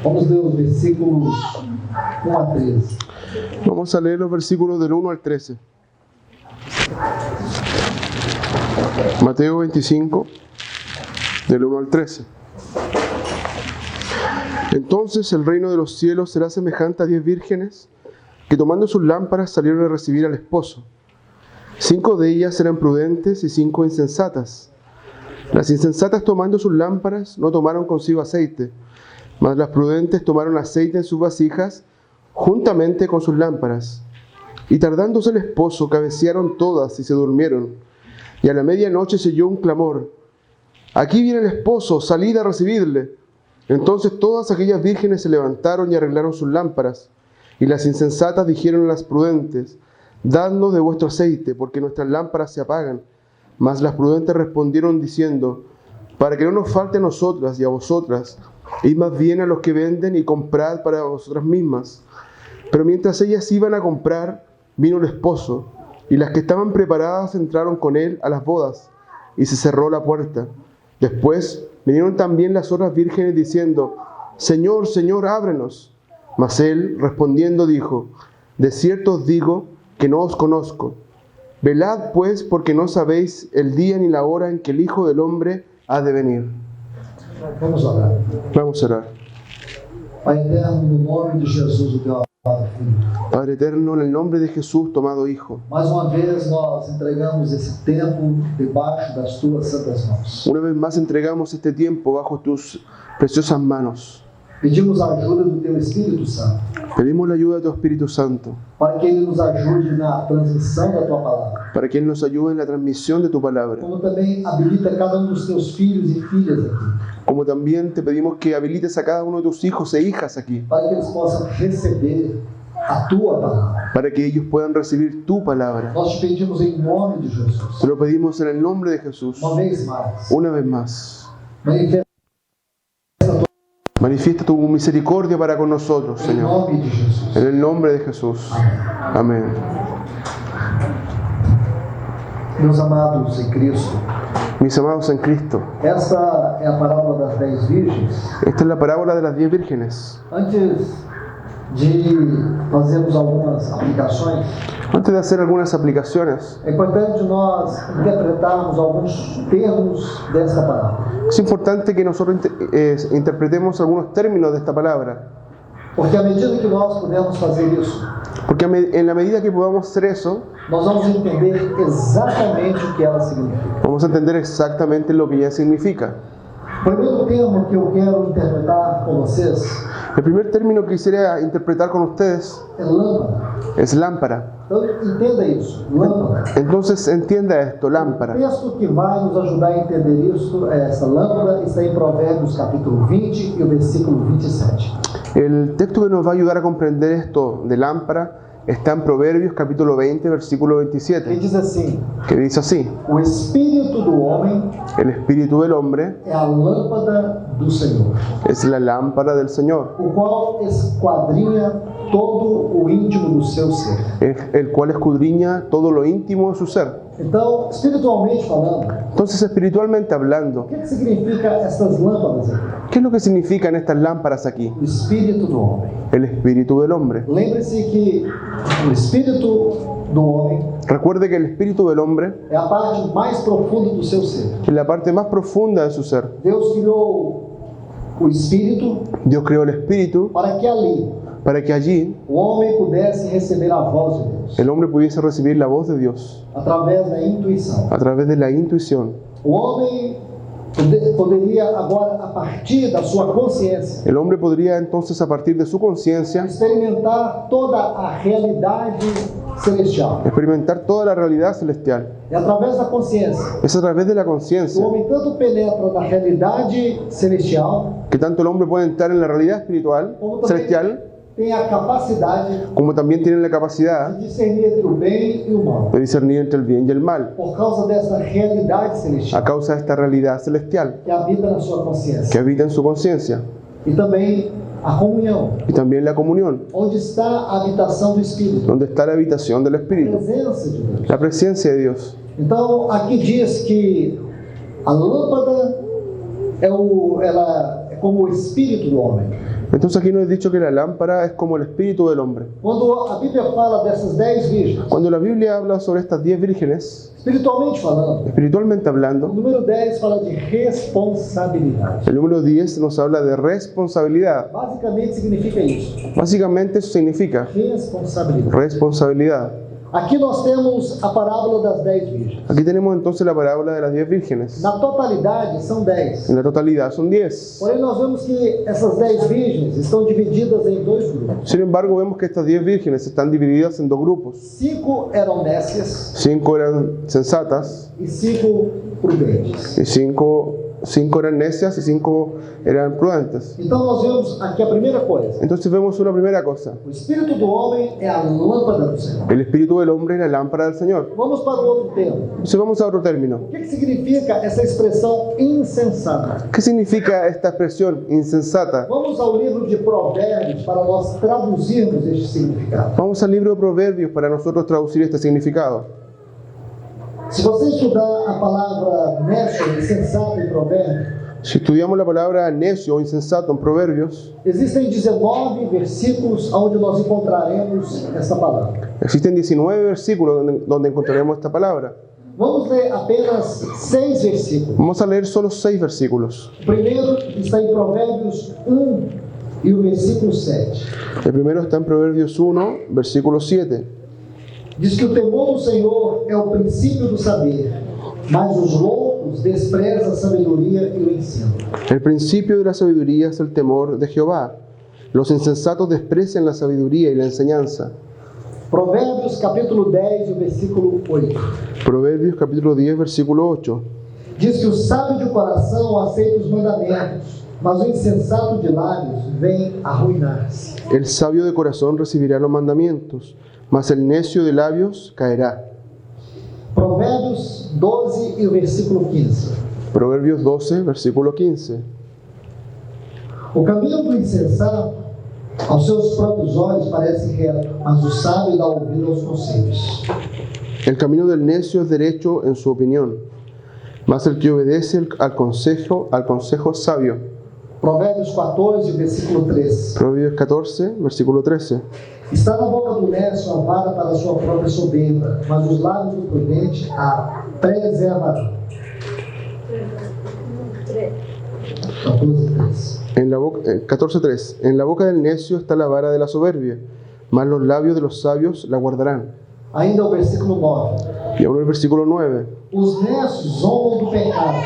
Vamos ler os versículos 1 a 13. Vamos a leer los versículos del 1 al 13. Mateo 25, del 1 al 13. Entonces el reino de los cielos será semejante a 10 vírgenes que tomando sus lámparas salieron a recibir al esposo. 5 de ellas eran prudentes y 5 insensatas. Las insensatas tomando sus lámparas no tomaron consigo aceite, mas las prudentes tomaron aceite en sus vasijas juntamente con sus lámparas. Y tardándose el esposo, cabecearon todas y se durmieron. Y a la medianoche se oyó un clamor: «Aquí viene el esposo, salid a recibirle». Entonces todas aquellas vírgenes se levantaron y arreglaron sus lámparas. Y las insensatas dijeron a las prudentes: «Dadnos de vuestro aceite, porque nuestras lámparas se apagan». Mas las prudentes respondieron diciendo: «Para que no nos falte a nosotras y a vosotras, id más bien a los que venden y comprad para vosotras mismas». Pero mientras ellas iban a comprar, vino el esposo, y las que estaban preparadas entraron con él a las bodas, y se cerró la puerta. Después vinieron también las otras vírgenes diciendo: «Señor, Señor, ábrenos». Mas él, respondiendo, dijo: «De cierto os digo que no os conozco. Velad pues, porque no sabéis el día ni la hora en que el Hijo del Hombre ha de venir». Vamos orar. Vamos a orar. Pai eterno, no nome de Jesus, o teu amado Filho. Padre eterno, en el nombre de Jesús, tomado Hijo, Mais uma vez nós entregamos esse tempo debaixo das tuas santas mãos. una vez más entregamos este tiempo bajo tus preciosas manos. Pedimos a ajuda do teu Espírito Santo, Pedimos la ayuda de tu Espíritu Santo, para que ele nos ajude na transmissão da tua palavra, para que Él nos ayude en la transmisión de tu palabra. como também habilita cada um dos teus filhos e filhas aqui, Como también te pedimos que habilites a cada uno de tus hijos e hijas aquí, para que eles possam receber a tua palavra. para que ellos puedan recibir tu palabra. Nós te pedimos em nome de Jesus, Te lo pedimos en el nombre de Jesús. uma vez mais, Una vez más, manifesta manifiesta tu misericordia para con nosotros, em Señor. nome de Jesus. En el nombre de Jesús. Amén. Meus amados em Cristo, Mis amados en Cristo, essa é a parábola das 10 virgens. esta es la parábola de las 10 vírgenes. Antes de fazermos algumas aplicações, Antes de hacer algunas aplicaciones, é importante nós interpretarmos alguns termos dessa parábola. es importante que nosotros interpretemos algunos términos de esta palabra, Porque à medida que nós pudermos fazer isso, porque en la medida que podamos hacer eso, nós vamos entender exatamente o que ela significa. vamos a entender exactamente lo que ella significa. O primeiro termo que eu quero interpretar com vocês El primer término que quisiera interpretar con ustedes é lâmpada. es lámpara. Então entenda isso, lâmpada. Entonces entienda esto, O lámpara. texto que vai nos ajudar a entender isso, essa lâmpada, está em Provérbios capítulo 20 e o versículo 27. El texto que nos va a ayudar a comprender esto de lámpara está en Proverbios capítulo 20, versículo Ele 27, diz assim: que dice así: o espírito do homem el espíritu del hombre é a lâmpada do Senhor, es la lámpara del Señor, o qual esquadrinha todo o íntimo do seu ser. el cual escudriña todo lo íntimo de su ser. Então, espiritualmente falando, Entonces, espiritualmente hablando, o que significa essas lâmpadas aqui? ¿qué es lo que significan estas lámparas aquí? O espírito do homem. El espíritu del hombre. Lembre-se que o espírito do homem Recuerde que el espíritu del hombre é a parte mais profunda do seu ser. es la parte más profunda de su ser. Deus criou o espírito Dios creó el espíritu para que ali para que allí o homem pudesse receber a voz de Deus, el hombre pudiese recibir la voz de Dios através da intuição. a través de la intuición. O homem poderia agora, a partir da sua consciência, El hombre podría entonces, a partir de su conciencia, experimentar toda a realidade celestial. experimentar toda la realidad celestial. E através da consciência, Es a través de la o conciencia homem tanto penetra na realidade celestial, que tanto el hombre puede entrar en la realidad espiritual, como também celestial, tem a capacidade como también tiene la capacidad de discernir entre o bem e o mal, de discernir entre el bien y el mal, por causa dessa realidade a celestial causa de esta realidad celestial que habita na sua que consciência. habita en su conciencia. E também a comunhão, Y también la comunión, onde está a habitação do Espírito, donde está la habitación del a Espíritu, presença de Deus. la presencia de Dios. Então, aqui diz que a lâmpada ela é como o espírito do homem. Entonces aquí nos he dicho que la lámpara es como el espíritu del hombre. Quando a Bíblia fala dessas 10 virgens, Cuando la Biblia habla sobre estas 10 vírgenes, espiritualmente falando, espiritualmente o hablando, número 10 fala de responsabilidade. el número 10 nos habla de responsabilidad. Basicamente significa isso, Básicamente eso significa responsabilidade. responsabilidad. Aqui nós temos a parábola das 10 virgens. Aquí tenemos entonces la parábola de las 10 vírgenes. Na totalidade são 10. En la totalidad son 10. Porém, nós vemos que essas 10 virgens estão divididas em dois grupos. Sin embargo, vemos que estas 10 vírgenes están divididas en dos grupos. 5 eram nécias 5 eran sensatas e 5 prudentes. y 5 eran necias y 5 eran prudentes. Então nós vemos aqui a primeira coisa. Entonces vemos una primera cosa. O espírito do homem é a lâmpada do Senhor. El espíritu del hombre es la lámpara del Señor. Vamos para o outro termo. Entonces vamos a otro término. O que significa essa expressão insensata? ¿Qué significa esta expresión insensata? Vamos ao livro de Provérbios para nós traduzirmos este significado. Vamos al libro de Proverbios para nosotros traducir este significado. Se você estudar a palavra nécio, insensato em Provérbios, Si estudiamos la palabra necio o insensato en Proverbios, existem 19 versículos onde nós encontraremos esta palavra. existen 19 versículos donde encontraremos esta palabra. Vamos ler apenas 6 versículos. Vamos a leer solo 6 versículos. O primeiro está em Provérbios 1 e o versículo 7. El primero está en Proverbios 1, versículo 7. Diz que o temor do Senhor é o princípio do saber, mas os loucos desprezam a sabedoria e o ensino. El principio de la sabiduría es el temor de Jehová. Los insensatos desprecian la sabiduría y la enseñanza. Provérbios capítulo 10 e o versículo 8. Proverbios capítulo 10, versículo 8. Diz que o sábio de coração aceita os mandamentos, mas o insensato de lábios vem arruinar-se. El sabio de corazón recibirá los mandamientos, mas el necio de labios caerá. Provérbios 12 e o versículo 15. Proverbios 12, versículo 15. O caminho do insensato, aos seus próprios olhos, parece reto, mas o sábio dá ouvido aos conselhos. El camino del necio es derecho en su opinión, mas el que obedece al consejo es sabio. Provérbios 14, versículo 13. Proverbios 14, versículo 13. Está na boca do nécio a vara para a sua própria soberba, mas os lábios do prudente a preservarão. 14:3. En la boca del necio está la vara de la soberbia, mas los labios de los sabios la guardarán. Ainda o versículo 9. Y aún el versículo 9. Os nécios zombam do pecado,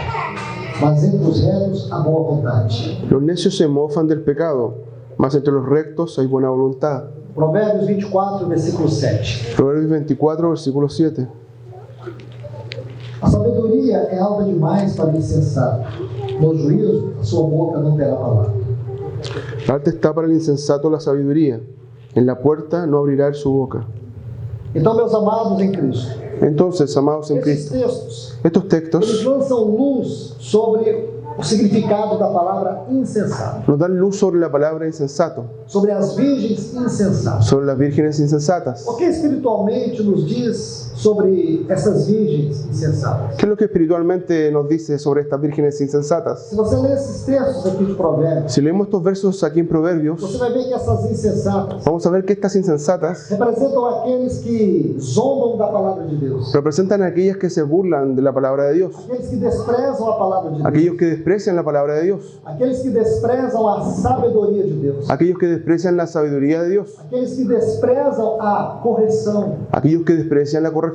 mas entre os retos há boa vontade. Los necios se mofan del pecado, mas entre los rectos hay buena voluntad. Provérbios 24, versículo 7. Proverbios 24, versículo 7. A sabedoria é alta demais para o insensato. No juízo, a sua boca não terá palavra. Alta está para el insensato la sabiduría, en la puerta no abrirá su boca. Então, meus amados em Cristo, Entonces, amados en esses Cristo, textos, estos eles textos lançam luz sobre o significado da palavra insensato, nos dan luz sobre la palabra insensato, sobre as virgens insensatas. sobre las vírgenes insensatas. O que espiritualmente nos diz sobre essas virgens insensatas? ¿Qué es lo que espiritualmente nos dice sobre estas vírgenes insensatas? Se você ler esses textos aqui de Provérbios, Si leemos estos versos aquí en Proverbios, você vai ver que essas insensatas vamos a ver que estas insensatas representam aqueles que zombam da palavra de Deus, representan a aquellas que se burlan de la palabra de Dios, aqueles que desprezam a palavra de Deus, aquellos que desprecian la palabra de Dios, aqueles que desprezam a sabedoria de Deus, aquellos que desprecian la sabiduría de Dios, aqueles que desprezam a correção. aquellos que desprecian la corrección.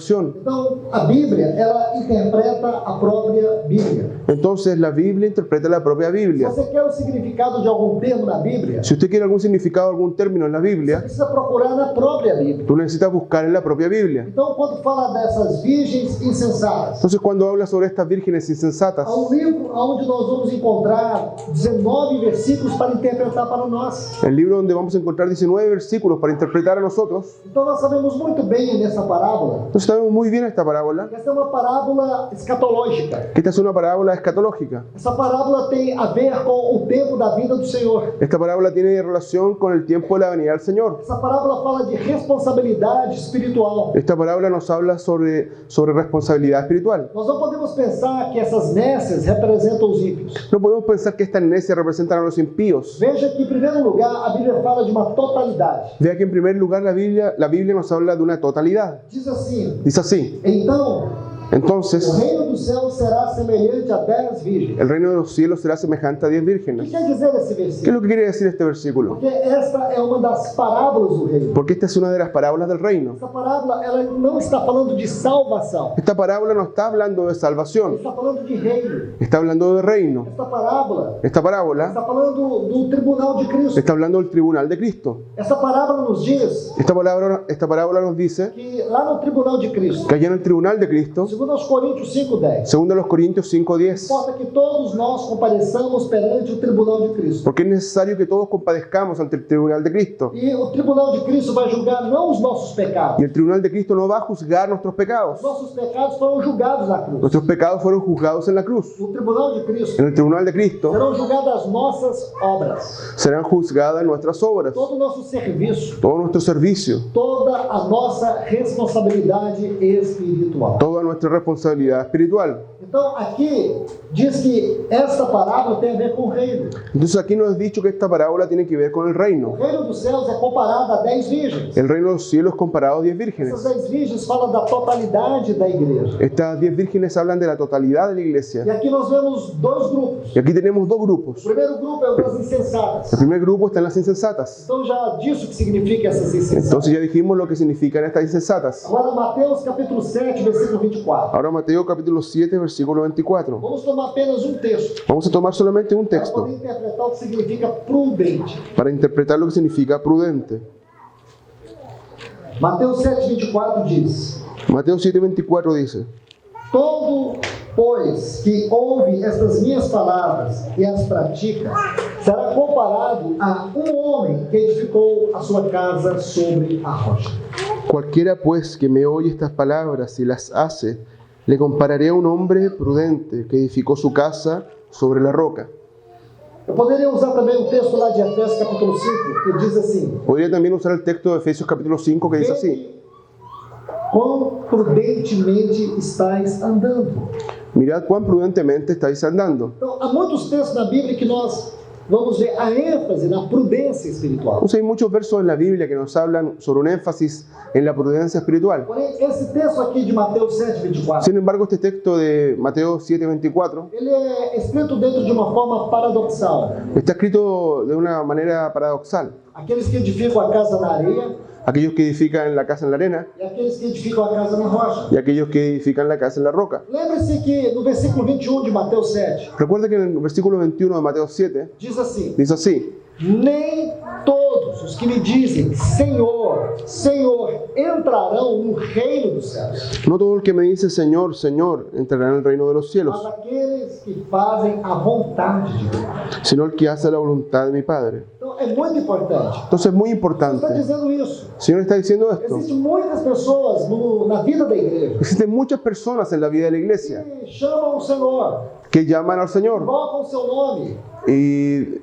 Então, a Bíblia, ela interpreta a própria Bíblia. Entonces la Biblia interpreta la propia Se Biblia. você quer o significado de algum termo na Bíblia, Si usted quiere algún significado, algún término en la você Biblia, precisa procurar na própria Bíblia. tú necesitas buscar en la propia Biblia. Então, quando fala dessas virgens insensatas, Entonces cuando habla sobre estas vírgenes insensatas, há um livro onde nós vamos encontrar 19 versículos para interpretar para nós. el libro donde vamos a encontrar 19 versículos para interpretar a nosotros, Então, nós sabemos muito bem nessa parábola Entonces sabemos muy bien esta parábola, que essa é uma parábola escatológica. que esta es una parábola escatológica. Essa parábola tem a ver com o tempo da vida do Senhor. Esta parábola tiene relación con el tiempo de la venida del Señor. Essa parábola fala de responsabilidade espiritual. Esta parábola nos habla sobre responsabilidad espiritual. Nós não podemos pensar que essas nécias representam os ímpios. No podemos pensar que estas necias representan a los impíos. Veja que, em primeiro lugar, a Bíblia fala de uma totalidade. Vea que en primer lugar la Biblia nos habla de una totalidad. Diz assim: Dice así: então, o entonces reino dos céus será semelhante a 10 virgens. el reino de los cielos será semejante a 10 O que vírgenes. quer dizer esse ¿Qué es versículo? lo que quiere decir este versículo? Porque esta é uma das parábolas do reino. Porque esta es una de las parábolas del reino. Essa parábola, ela não está falando de salvação. Esta parábola no está hablando de salvación, Está falando de reino. está hablando de reino. Esta parábola Esta parábola está falando do tribunal de Cristo. está hablando del tribunal de Cristo. Essa parábola nos diz Esta parábola nos dice que lá no tribunal de Cristo, que allá en el tribunal de Cristo, segundo aos Coríntios 5:10, segundo a los Corintios 5:10, importa que todos nós compareçamos perante o tribunal de Cristo. porque es necesario que todos compadezcamos ante el tribunal de Cristo. E o tribunal de Cristo vai julgar não os nossos pecados. Y el tribunal de Cristo no va a juzgar nuestros pecados. Nossos pecados foram julgados na cruz. Nuestros pecados fueron juzgados en la cruz. No tribunal de Cristo En el tribunal de Cristo serão julgadas as nossas obras, serán juzgadas nuestras obras, todo o nosso serviço, todo nuestro servicio, toda a nossa responsabilidade espiritual. toda nuestra responsabilidad espiritual. Então aqui diz que esta parábola tem a ver com o reino. Entonces aquí nos es dicho que esta parábola tiene que ver con el O reino. reino dos céus é comparado a 10 virgens. El reino de los cielos comparado a 10 vírgenes. Essas 10 virgens falam da totalidade da igreja. Estas 10 vírgenes hablan de la totalidad de la E iglesia. aqui nós vemos dois grupos. Y aquí tenemos dos O grupos. primeiro grupo é o das insensatas. El primer grupo están las insensatas. Então já disse o que significa essas insensatas. Entonces ya dijimos lo que significan estas insensatas. Agora Mateus capítulo 7, versículo 24. Ahora Mateo capítulo 7, versículo 24. Vamos tomar apenas um texto Vamos a tomar solamente un para texto poder interpretar o que significa prudente. para interpretar lo que significa prudente. Mateus 7, 24 diz: Mateo 7:24 dice: todo, pois, que ouve estas minhas palavras e as pratica, será comparado a um homem que edificou a sua casa sobre a rocha. cualquiera pues que me oye estas palabras y las hace, le compararé a un hombre prudente que edificó su casa sobre la roca. Eu poderia usar também o texto lá de Efésios capítulo 5, que diz assim: Podría también usar el texto de Efesios capítulo 5 que dice así: quão prudentemente estáis andando. mirad cuán prudentemente estáis andando. Então, há muitos textos na Bíblia que nós vamos ver a ênfase na prudência espiritual. Entonces hay muchos versos en la Biblia que nos hablan sobre un énfasis en la prudencia espiritual. Porém, esse texto aqui de Mateus 7, 24, Sin embargo, este texto de Mateo 7:24 ele é escrito dentro de uma forma paradoxal. está escrito de una manera paradoxal. Aqueles que edificam a casa na areia Aquellos que edifican la casa en la arena e aqueles que edificam a casa na rocha. y aquellos que edifican la casa en la roca. Lembre-se que no versículo 21 de Mateus 7, Recuerda que en el versículo 21 de Mateo 7 diz assim: dice así: nem todos os que me dizem Senhor, Senhor, entrarão no reino dos céus, no todo el que me dice Señor, Señor, entrará en el reino de los mas cielos, aqueles que fazem a vontade de Deus. sino el que hace la voluntad de mi Padre. Então é muito importante. Entonces es muy Ele está importante. dizendo isso. El Señor está diciendo esto. Existem muitas pessoas na vida da igreja Existen muchas personas en la vida de la iglesia que chamam o Senhor, que llaman al Señor invocam o seu nome, y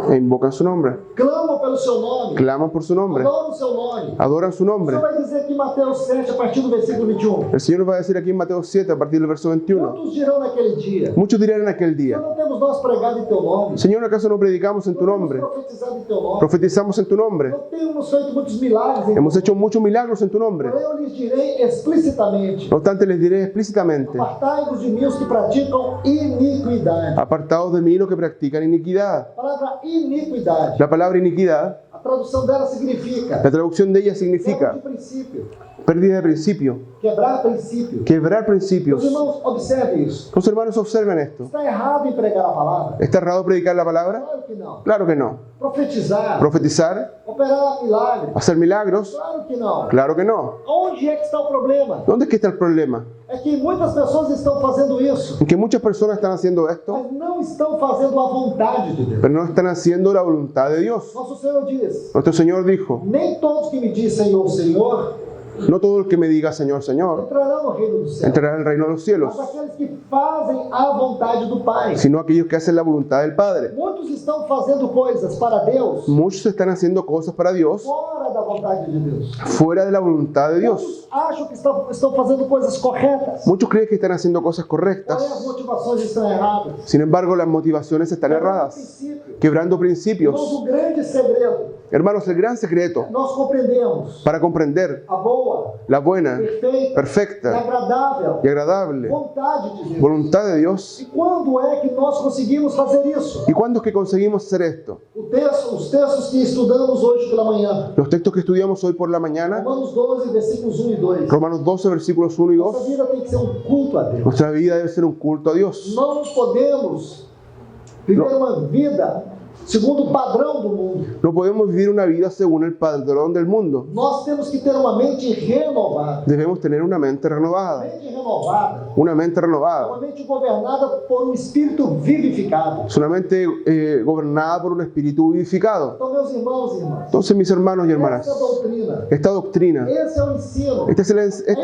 invocan su nombre, clamam pelo seu nome, claman por su nombre, adoram o seu nome. adoran su Você nombre. vai dizer aqui em Mateus 7, a partir do versículo 21. El Señor va a decir aquí en Mateo 7, a partir del verso 21. Quantos dirão naquele dia? Muchos dirán en aquel día: Não temos nós pregado em teu nome? Señor, ¿acaso no predicamos en tu Não temos nombre? profetizado em teu nome? Profetizamos en tu nombre. Não temos feito muitos milagres em Hemos hecho muchos milagros en tu nombre. Porém, eu lhes direi explicitamente: No obstante, les diré explícitamente: apartai-vos de mim os que praticam iniquidade. apartaos de mí los que practican iniquidad. A palavra iniquidade, La palabra iniquidad, a tradução dela significa la traducción de ella quebra significa de princípio, pérdida de principio, quebrar princípio. quebrar Os principios. irmãos, observe isso. Los hermanos observen esto. Está errado em pregar a palavra? ¿Está errado predicar la palabra? Claro que não. Claro que no. Profetizar, Profetizar, operar milagres? hacer milagros, Claro que não. claro que no. Onde é que está o problema? ¿Dónde es que está el problema? É que muitas pessoas estão fazendo isso, En que muchas personas están haciendo esto, mas não estão fazendo a vontade de Deus. pero no están haciendo la voluntad de Dios. Nosso Senhor diz: Nuestro Señor dijo: nem todos que me dizem Senhor, Senhor, No todo el que me diga Señor, Señor, entrará no reino dos céus, entrará en el reino de los cielos, mas aqueles que fazem a vontade do Pai. sino aquellos que hacen la voluntad del Padre. Muitos estão fazendo coisas para Deus Muchos están haciendo cosas para Dios fora da vontade de Deus. fuera de la voluntad de Dios. Muitos acham que estão fazendo coisas corretas, Muchos creen que están haciendo cosas porém as correctas. motivações estão erradas. Sin embargo, las motivaciones están erradas, Princípio. quebrando Irmãos, principios. o grande segredo, Hermanos, el gran secreto nós compreendemos para comprender a boa, la buena, perfeita e perfecta agradável y agradable vontade de Deus. voluntad de Dios. E quando é que nós conseguimos fazer isso? ¿Y cuándo es que conseguimos hacer esto? Os textos que estudamos hoje pela manhã, Los textos que estudiamos hoy por la mañana, Romanos 12, versículos 1 e 2. Romanos 12, versículos 1 y Nossa 2, vida tem que ser um culto a Deus. nuestra vida debe ser un culto a Dios. Não podemos viver uma vida segundo o padrão do mundo. No podemos vivir una vida según el padrón del mundo. Nós temos que ter uma mente renovada. Debemos tener una mente renovada, Mente renovada, una mente uma renovada. mente governada por um espírito vivificado. Es una mente gobernada por un espíritu vivificado. Então, meus irmãos e irmãs, Entonces, mis hermanos y hermanas, essa doutrina, esta doctrina, esse é o ensino esta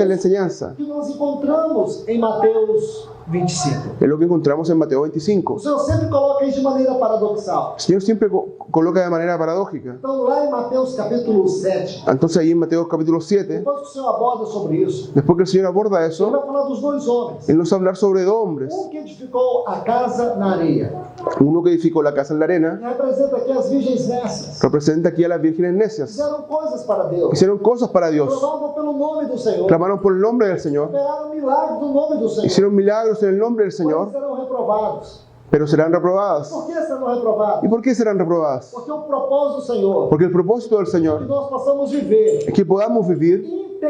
es la enseñanza, que nós encontramos em Mateus 25. es lo que encontramos en Mateo 25. O Senhor sempre coloca isso de maneira paradoxal. El Señor siempre coloca de manera paradójica. Então, lá em Mateus capítulo 7, Entonces ahí en Mateo capítulo 7, depois que o Senhor aborda sobre isso, después que el Señor aborda ele eso, vai falar dos dois homens. Él nos va a hablar sobre dos hombres. Que edificou a casa na areia. Uno que edificó la casa en la arena, Representa aqui as virgens nécias. representa aquí a las vírgenes necias. Fizeram coisas para Deus. Hicieron cosas para Dios, Clamavam pelo nome do Senhor. clamaron por el nombre del Señor, Operaram milagres no nome do Senhor. hicieron milagros en el nombre del Porém, Señor, serão reprovados. pero serán reprobadas. Por que serão reprovados? ¿Y por qué serán reprobadas? Porque o propósito do Senhor Porque el propósito del é que Señor nós possamos viver es que podamos vivir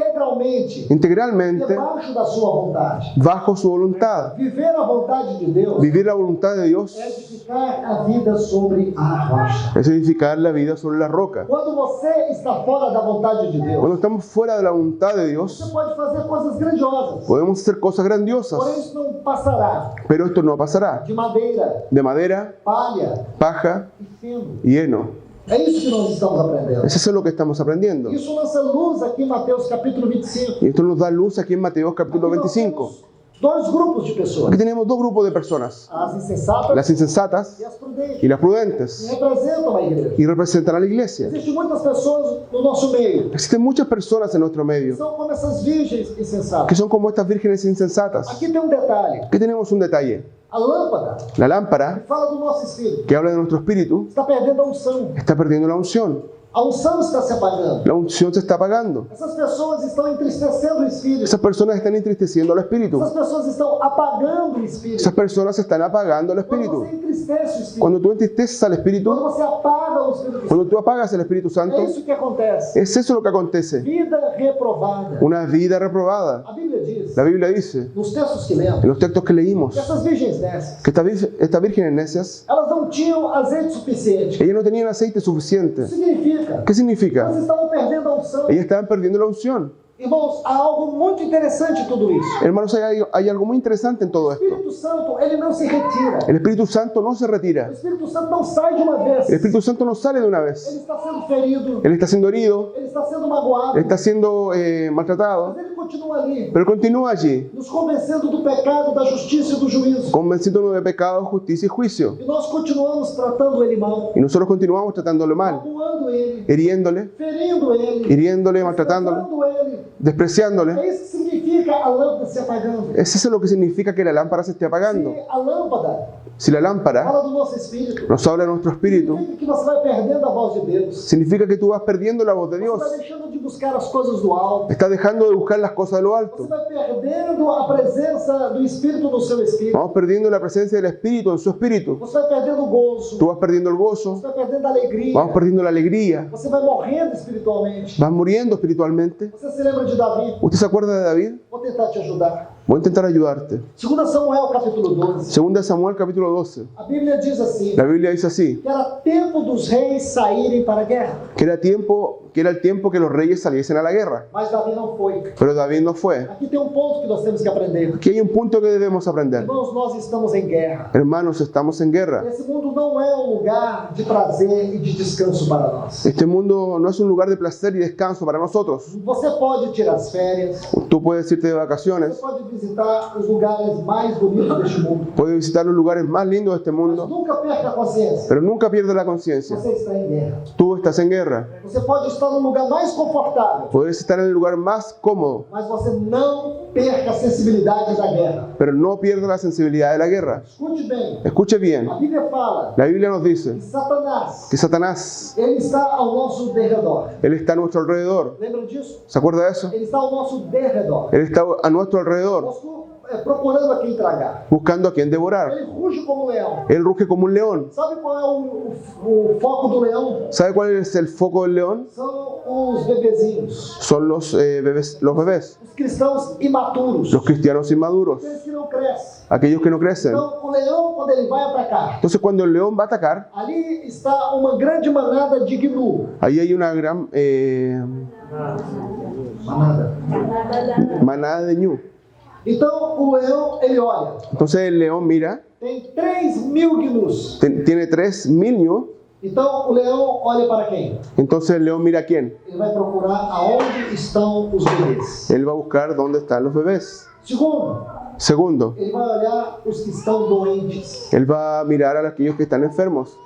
integralmente integralmente debaixo da sua vontade. bajo su voluntad. Viver a vontade de Deus Vivir la voluntad de Dios é edificar a vida sobre a rocha. es edificar la vida sobre la roca. Quando você está fora da vontade de Deus, Cuando estamos fuera de la voluntad de você Dios, pode fazer coisas grandiosas. podemos hacer cosas Porém, grandiosas, isso não passará pero esto no pasará. de madeira, De madera, palha paja e feno. y heno. É isso que nós estamos aprendendo. Eso es lo que estamos aprendiendo. Isso lança luz aqui em Mateus capítulo 25. Y esto nos da luz aquí en Mateo capítulo Aqui nós 25. temos dois grupos de pessoas. Aquí tenemos dos grupos de personas, As insensatas las insensatas e as prudentes. y las Que prudentes, representam a igreja. y representan a la iglesia. Existem muitas pessoas no nosso meio. Existen muchas personas en nuestro medio São como essas virgens que insensatas. son como estas vírgenes insensatas. Aqui tem um detalhe. Aquí tenemos un detalle. A lâmpada, La lámpara, que fala do nosso espírito, que habla de nuestro espíritu, está perdendo a unção. está perdiendo la unción. A unção está se apagando. La unción se está apagando. Essas pessoas estão entristecendo o espírito. Esas personas están entristeciendo al espíritu. Essas pessoas estão apagando o espírito. Esas personas están apagando el Quando espíritu. você entristece o espírito, Cuando tú entristeces al quando espíritu, você apaga o espírito, cuando tú apagas el Espíritu Santo, é isso que acontece. es eso lo que acontece. Vida reprovada. Una vida reprobada. A Bíblia diz, La Biblia dice, nos textos que lemos, en los textos que leímos, que essas virgens dessas, que estas vírgenes necias, elas não tinham azeite suficiente. ellas no tenían aceite suficiente. Significa, ¿Qué significa? elas estavam perdendo a unção. Ellas estaban perdiendo la unción. Irmãos, há algo muito interessante em tudo isso. Hermanos, hay algo muy interesante en todo O esto. Espírito Santo, ele não se retira. El Espíritu Santo no se O retira. Espírito Santo não sai de uma vez. El Espíritu Santo no sale de una Ele vez. está sendo ferido, Él está siendo herido, ele está sendo magoado, él está siendo maltratado, mas ele continua ali, pero continúa allí, nos convencendo do pecado, da justiça e do juízo. convenciéndonos de pecado, justicia y juicio. E nós continuamos tratando ele mal, Y nosotros continuamos tratándolo mal, magoando ele, hiriéndole, ferindo ele, hiriéndole, maltratándole, desprezando ele. despreciándole. É isso que significa a lâmpada se apagando. Es eso lo que significa que la lámpara se esté apagando. Se a lâmpada Si la lámpara fala do nosso espírito, nos habla de nuestro espíritu, significa que você vai perdendo a voz de Deus. significa que tú vas perdiendo la voz de Você Dios. vai deixando de buscar as coisas do alto. Estás dejando de buscar las cosas de lo Você alto. vai perdendo a presença do Espírito no seu espírito. Vamos perdiendo la presencia del Espíritu en su espíritu. Você vai perdendo o gozo. Tú vas perdiendo el gozo, Você vai perdendo a alegria. vamos perdiendo la alegría, Você vai morrendo espiritualmente. vas muriendo espiritualmente. Você se lembra de Davi? ¿Usted se acuerda de David? Vou tentar te ajudar. Voy a intentar ayudarte. 2 Samuel capítulo 12. Segunda de Samuel capítulo 12. A Bíblia diz assim, La Biblia dice así, que era tempo dos reis saírem para a guerra, que era el tiempo que los reyes saliesen a la guerra. mas Davi não foi. Pero David no fue. Aqui tem um ponto que nós temos que aprender. Aquí hay un punto que debemos aprender. Irmãos, nós estamos em guerra. Hermanos, estamos en guerra. Esse mundo não é um lugar de prazer e de descanso para nós. Este mundo no es un lugar de placer y descanso para nosotros. Você pode tirar as férias, Tú puedes irte de você vacaciones, pode visitar os lugares mais bonitos deste mundo, puedes visitar los lugares más lindos de este mas mundo, nunca perca a consciência. pero nunca pierdas la conciencia. Você está em guerra. Tú estás en guerra. Você pode estar no lugar mais confortável, Puedes estar en el lugar más cómodo, mas você não perca a sensibilidade da guerra. pero no pierdas la sensibilidad de la guerra. Escute bem. Escuche bien. A Bíblia fala La Biblia nos dice que Satanás, que Satanás, ele está ao nosso derredor. él está a nuestro alrededor. Lembra disso? ¿Se acuerda de eso? Ele está ao nosso derredor. Él está a nuestro alrededor, Procurando a quem tragar. buscando a quien devorar. Ele ruge como um leão. Él ruge como un león. Sabe qual é o foco do leão? ¿Sabe cuál es el foco del león? São os bebezinhos. Son los bebés. Os cristãos imaturos. Los cristianos inmaduros, Aqueles que não crescem. aquellos que no crecen. Então, o leão, quando ele vai atacar, Entonces, cuando el león va a atacar, ali está uma grande manada de gnu. ahí hay una gran manada de ñu. Então, o leão, ele olha. Entonces, el león mira, Tem 3.000 gnus. tiene 3.000 ñu. Então, o leão olha para quem? Entonces, el león mira a quién. Ele vai procurar aonde estão os bebês. Él va a buscar dónde están los bebés. Segundo, Segundo, ele vai olhar os que estão doentes. él va a mirar a aquellos que están enfermos.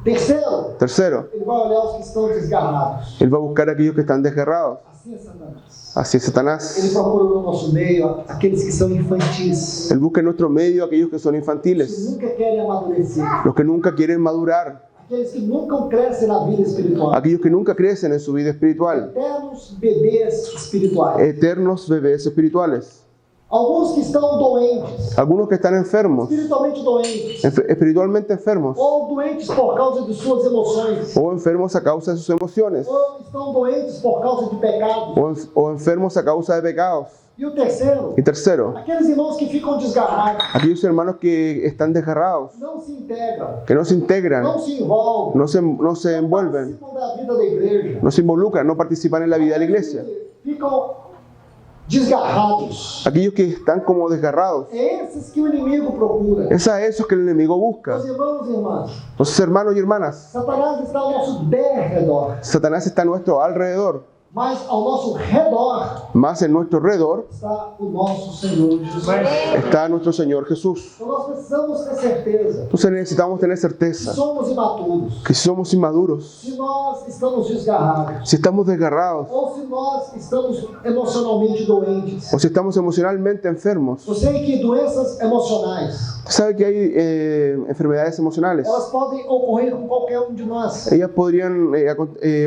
Terceiro, Tercero, ele vai olhar os que estão desgarrados. él va a buscar a aqueles que están desgarrados. Assim é Satanás. Así es Ele Satanás. procura no nosso meio aqueles que são infantis, Él busca en nuestro medio a aquellos que son que infantiles, nunca querem amadurecer, los que nunca quieren madurar, aqueles que nunca crescem na vida espiritual, aquellos que nunca crecen en su vida espiritual, eternos bebês espirituais. eternos bebés espirituales. Alguns que estão doentes, Algunos que están enfermos, espiritualmente doentes, espiritualmente enfermos, ou doentes por causa de suas emoções, o enfermos a causa de sus emociones, ou estão doentes por causa de pecados. o enfermos a causa de pecados. E o terceiro, Y tercero, aqueles irmãos que ficam desgarrados, aquellos hermanos que están desgarrados, não se integram, que no se integran, não se envolvem, no se envuelven, participam da vida da igreja, no se involucran, no participan en la vida de la iglesia. ficam desgarrados. Aquellos que están como desgarrados, É esses que o inimigo procura. es a esos que el enemigo busca. Meus irmãos e irmãs, Entonces, hermanos y hermanas, Satanás está ao nosso derredor, Satanás está a nuestro alrededor, mas ao nosso redor más en nuestro alrededor está o nosso Senhor Jesus. está nuestro Señor Jesús. Então nós precisamos ter certeza Entonces necesitamos tener que certeza somos imaturos, que si somos inmaduros, se nós estamos desgarrados, si estamos desgarrados ou se nós estamos emocionalmente doentes. o si estamos emocionalmente enfermos. Eu sei que doenças emocionais, Usted sabe que hay enfermedades emocionales. elas podem ocorrer com qualquer um de nós. Ellas podrían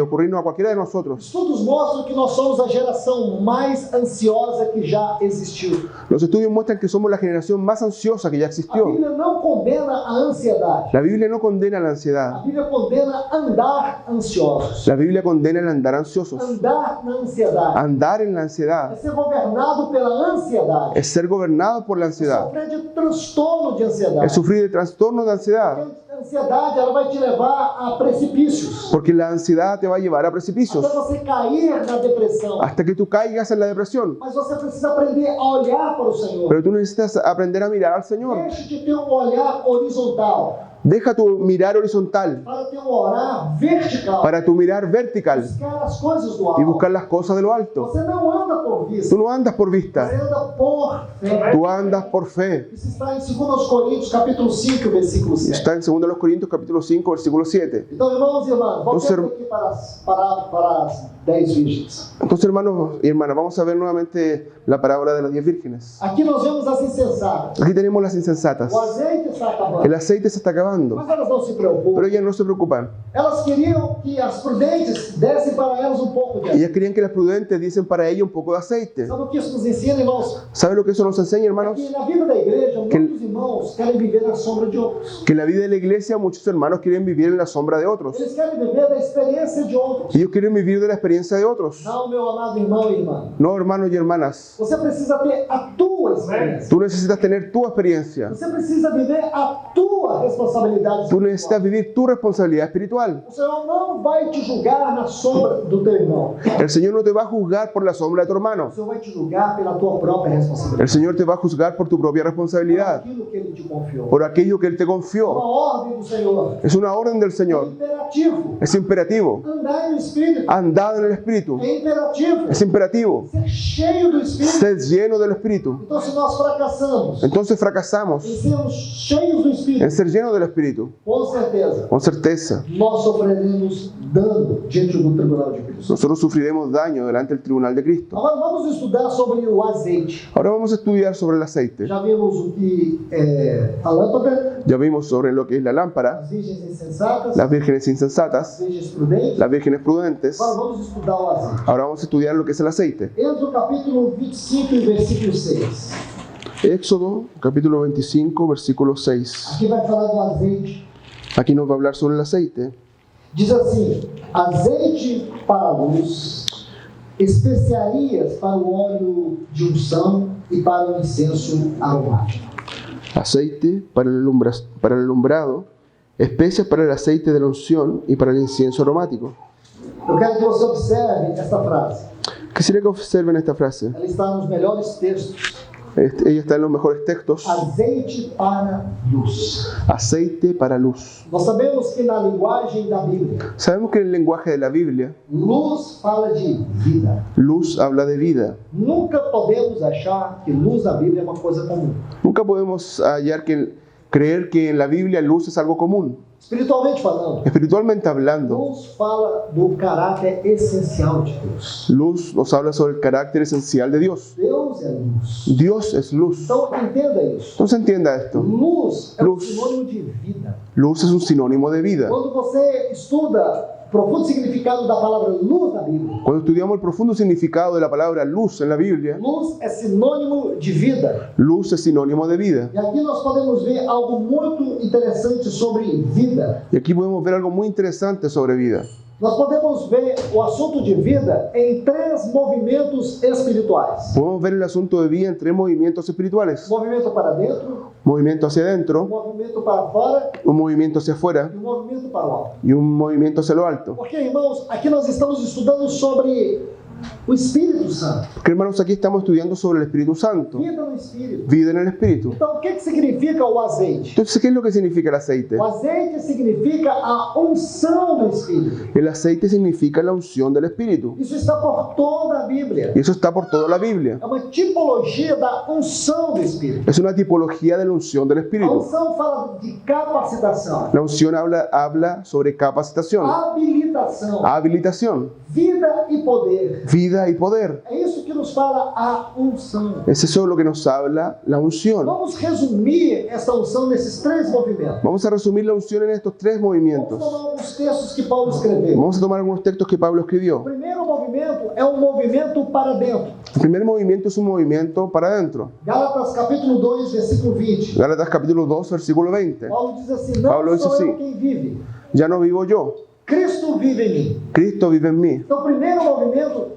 ocurrirnos a cualquiera de nosotros. Estudos mostram que nós somos a geração mais ansiosa que já existiu. Los estudios muestran que somos la generación más ansiosa que ya A existió. Bíblia não condena a ansiedade. La Biblia no condena la A ansiedad. Bíblia condena andar ansiosos. La Biblia condena el andar ansiosos. Andar na ansiedade Andar en la é ansiedad ser governado pela ansiedade. es ser gobernado por la ansiedad. Sofrer de transtorno de ansiedade. Es sufrir de trastorno de ansiedad. Porque a ansiedade ela vai te levar a precipícios. Porque la ansiedad te va a llevar a precipicios Até você cair na depressão. hasta que tú caigas en la depresión. Mas você precisa aprender a olhar para o Senhor. Pero tú necesitas aprender a mirar al Señor. Deixe de ter um olhar horizontal Deja tu mirar horizontal para ter um olhar vertical. para tu mirar vertical Buscar as coisas do alto. y buscar las cosas de lo alto. Você não anda por vista. Tú no andas por Você vista, anda por fé. tú andas por fe. Isso está em 2 Coríntios, capítulo 5, versículo 7. Está en 2 Corintios capítulo 5, versículo 7. Então, irmãos e irmãs, vamos Entonces, aqui para as 10 virgens. Entonces, hermanos y hermanas, vamos a ver nuevamente la parábola de las 10 vírgenes. Aqui nós vemos as insensatas. Aquí tenemos las insensatas. O azeite está acabando. El aceite se está acabando. preocupando. Mas elas não se preocupam. Pero ellas no se preocupan. Elas queriam que as prudentes dessem para elas um pouco de azeite. Ellas querían que las prudentes diesen para ellas un poco de aceite. Sabe o que isso nos ensina, irmãos? ¿Sabe lo que eso nos enseña, hermanos? Que na vida da igreja, muitos irmãos querem viver na sombra de outros. Que en la vida de la iglesia muchos hermanos quieren vivir en la sombra de otros. Eles querem viver da experiência de outros. Ellos quieren vivir de la experiencia de otros. Não, meu amado irmão e irmã. No, hermanos y hermanas. Você precisa ter a tua experiência. Tú necesitas tener tu experiencia. Você precisa viver a tua responsabilidade Tú espiritual. necesitas vivir tu responsabilidad espiritual. O Senhor não vai te julgar na sombra do teu irmão. El Señor no te va a juzgar por la sombra de tu O hermano. Senhor vai te julgar pela tua própria El responsabilidade. Señor te va a juzgar por tu propia Por responsabilidad, aquilo que Ele te confiou. por aquello que Él te Uma confió. ordem do Senhor. Es una orden del É Señor. imperativo. Es imperativo. Andar no Espírito. Andad en el Espíritu. É imperativo. Es imperativo. Ser cheio do Espírito. Sed lleno del Espíritu. Então, se nós fracassamos Entonces fracasamos em sermos cheios do Espírito, en ser llenos del Espíritu. com certeza, Con certeza, nós sofreremos dano diante do tribunal de Cristo. nosotros sufriremos daño delante del tribunal de Cristo. Agora vamos estudar sobre o azeite. Ahora vamos a estudiar sobre el aceite. Já vimos o que é a lâmpada, Ya vimos sobre lo que es la lámpara, as virgens insensatas, las vírgenes as insensatas, virgens prudentes. las vírgenes prudentes. Agora vamos estudar o azeite. Ahora vamos a estudiar lo que es el aceite. Êxodo capítulo 25 e versículo 6. Éxodo, capítulo 25, versículo 6. Aqui vai falar do azeite. Aquí nos va a hablar sobre el aceite. Diz assim: azeite para a luz, especiarias para o óleo de unção e para o incenso aromático. Aceite para el alumbrado, especias para el aceite de la unción y para el incienso aromático. Eu quero que você observe esta frase. Quisiera que observen esta frase. Ela está nos melhores textos. Ella está en los mejores textos. Azeite para luz. Aceite para luz. Nós sabemos que na linguagem da Bíblia, Sabemos que en el lenguaje de la Biblia, luz fala de vida. luz habla de vida. Nunca podemos achar que luz na Bíblia é uma coisa comum. Nunca podemos creer que en la Biblia luz es algo común. Espiritualmente falando, Espiritualmente hablando, luz fala do caráter essencial de Deus. luz nos habla sobre el carácter esencial de Dios. Deus é luz. Dios es luz. Então entenda isso. Entonces entienda esto. Luz é um Luz. sinônimo de vida. Luz es un sinónimo de vida. Quando você estuda o profundo significado da palavra luz na Bíblia, Cuando estudiamos el profundo significado de la palabra luz en la Biblia, luz é sinônimo de vida. luz es sinónimo de vida. E aqui nós podemos ver algo muito interessante sobre vida. Y aquí podemos ver algo muy interesante sobre vida. Nós podemos ver o assunto de vida em três movimentos espirituais. Podemos ver el asunto de vida en tres movimientos espirituales. Movimento para dentro, Movimiento hacia adentro, movimento para fora un movimiento hacia afuera e movimento para o alto. y un movimiento hacia lo alto. Porque, irmãos, aqui nós estamos estudando sobre o Espírito Santo. Porque hermanos, aquí estamos estudiando sobre el Espíritu Santo. Vida no Espírito. Vida en el Espíritu. Então, o que significa o azeite? Entonces, ¿qué es lo que significa el aceite? O azeite significa a unção do Espírito. El aceite significa la unción del Espíritu. Isso está por toda a Bíblia. Y eso está por toda la Biblia. É uma tipologia da unção do Espírito. Es una tipología de la unción del A Espíritu. unção fala de capacitação, La unción habla sobre capacitación, habilitação, habilitación, vida e poder. vida y poder. É isso que nos fala a unção. Es eso lo que nos habla la unción. Vamos resumir essa unção nesses três movimentos. Vamos a resumir la unción en estos tres Vamos movimientos. tomar alguns textos que Paulo escreveu. Vamos a tomar algunos textos que Pablo O escribió. primeiro movimento é um movimento para dentro. El primer movimiento es un movimiento para adentro. Gálatas capítulo 2, versículo 20. Gálatas capítulo 2, versículo 20. Paulo diz assim: não Paulo diz sou assim, eu quem vive, Ya no vivo yo, Cristo vive em mim. Cristo vive en mí. Então, o primeiro movimento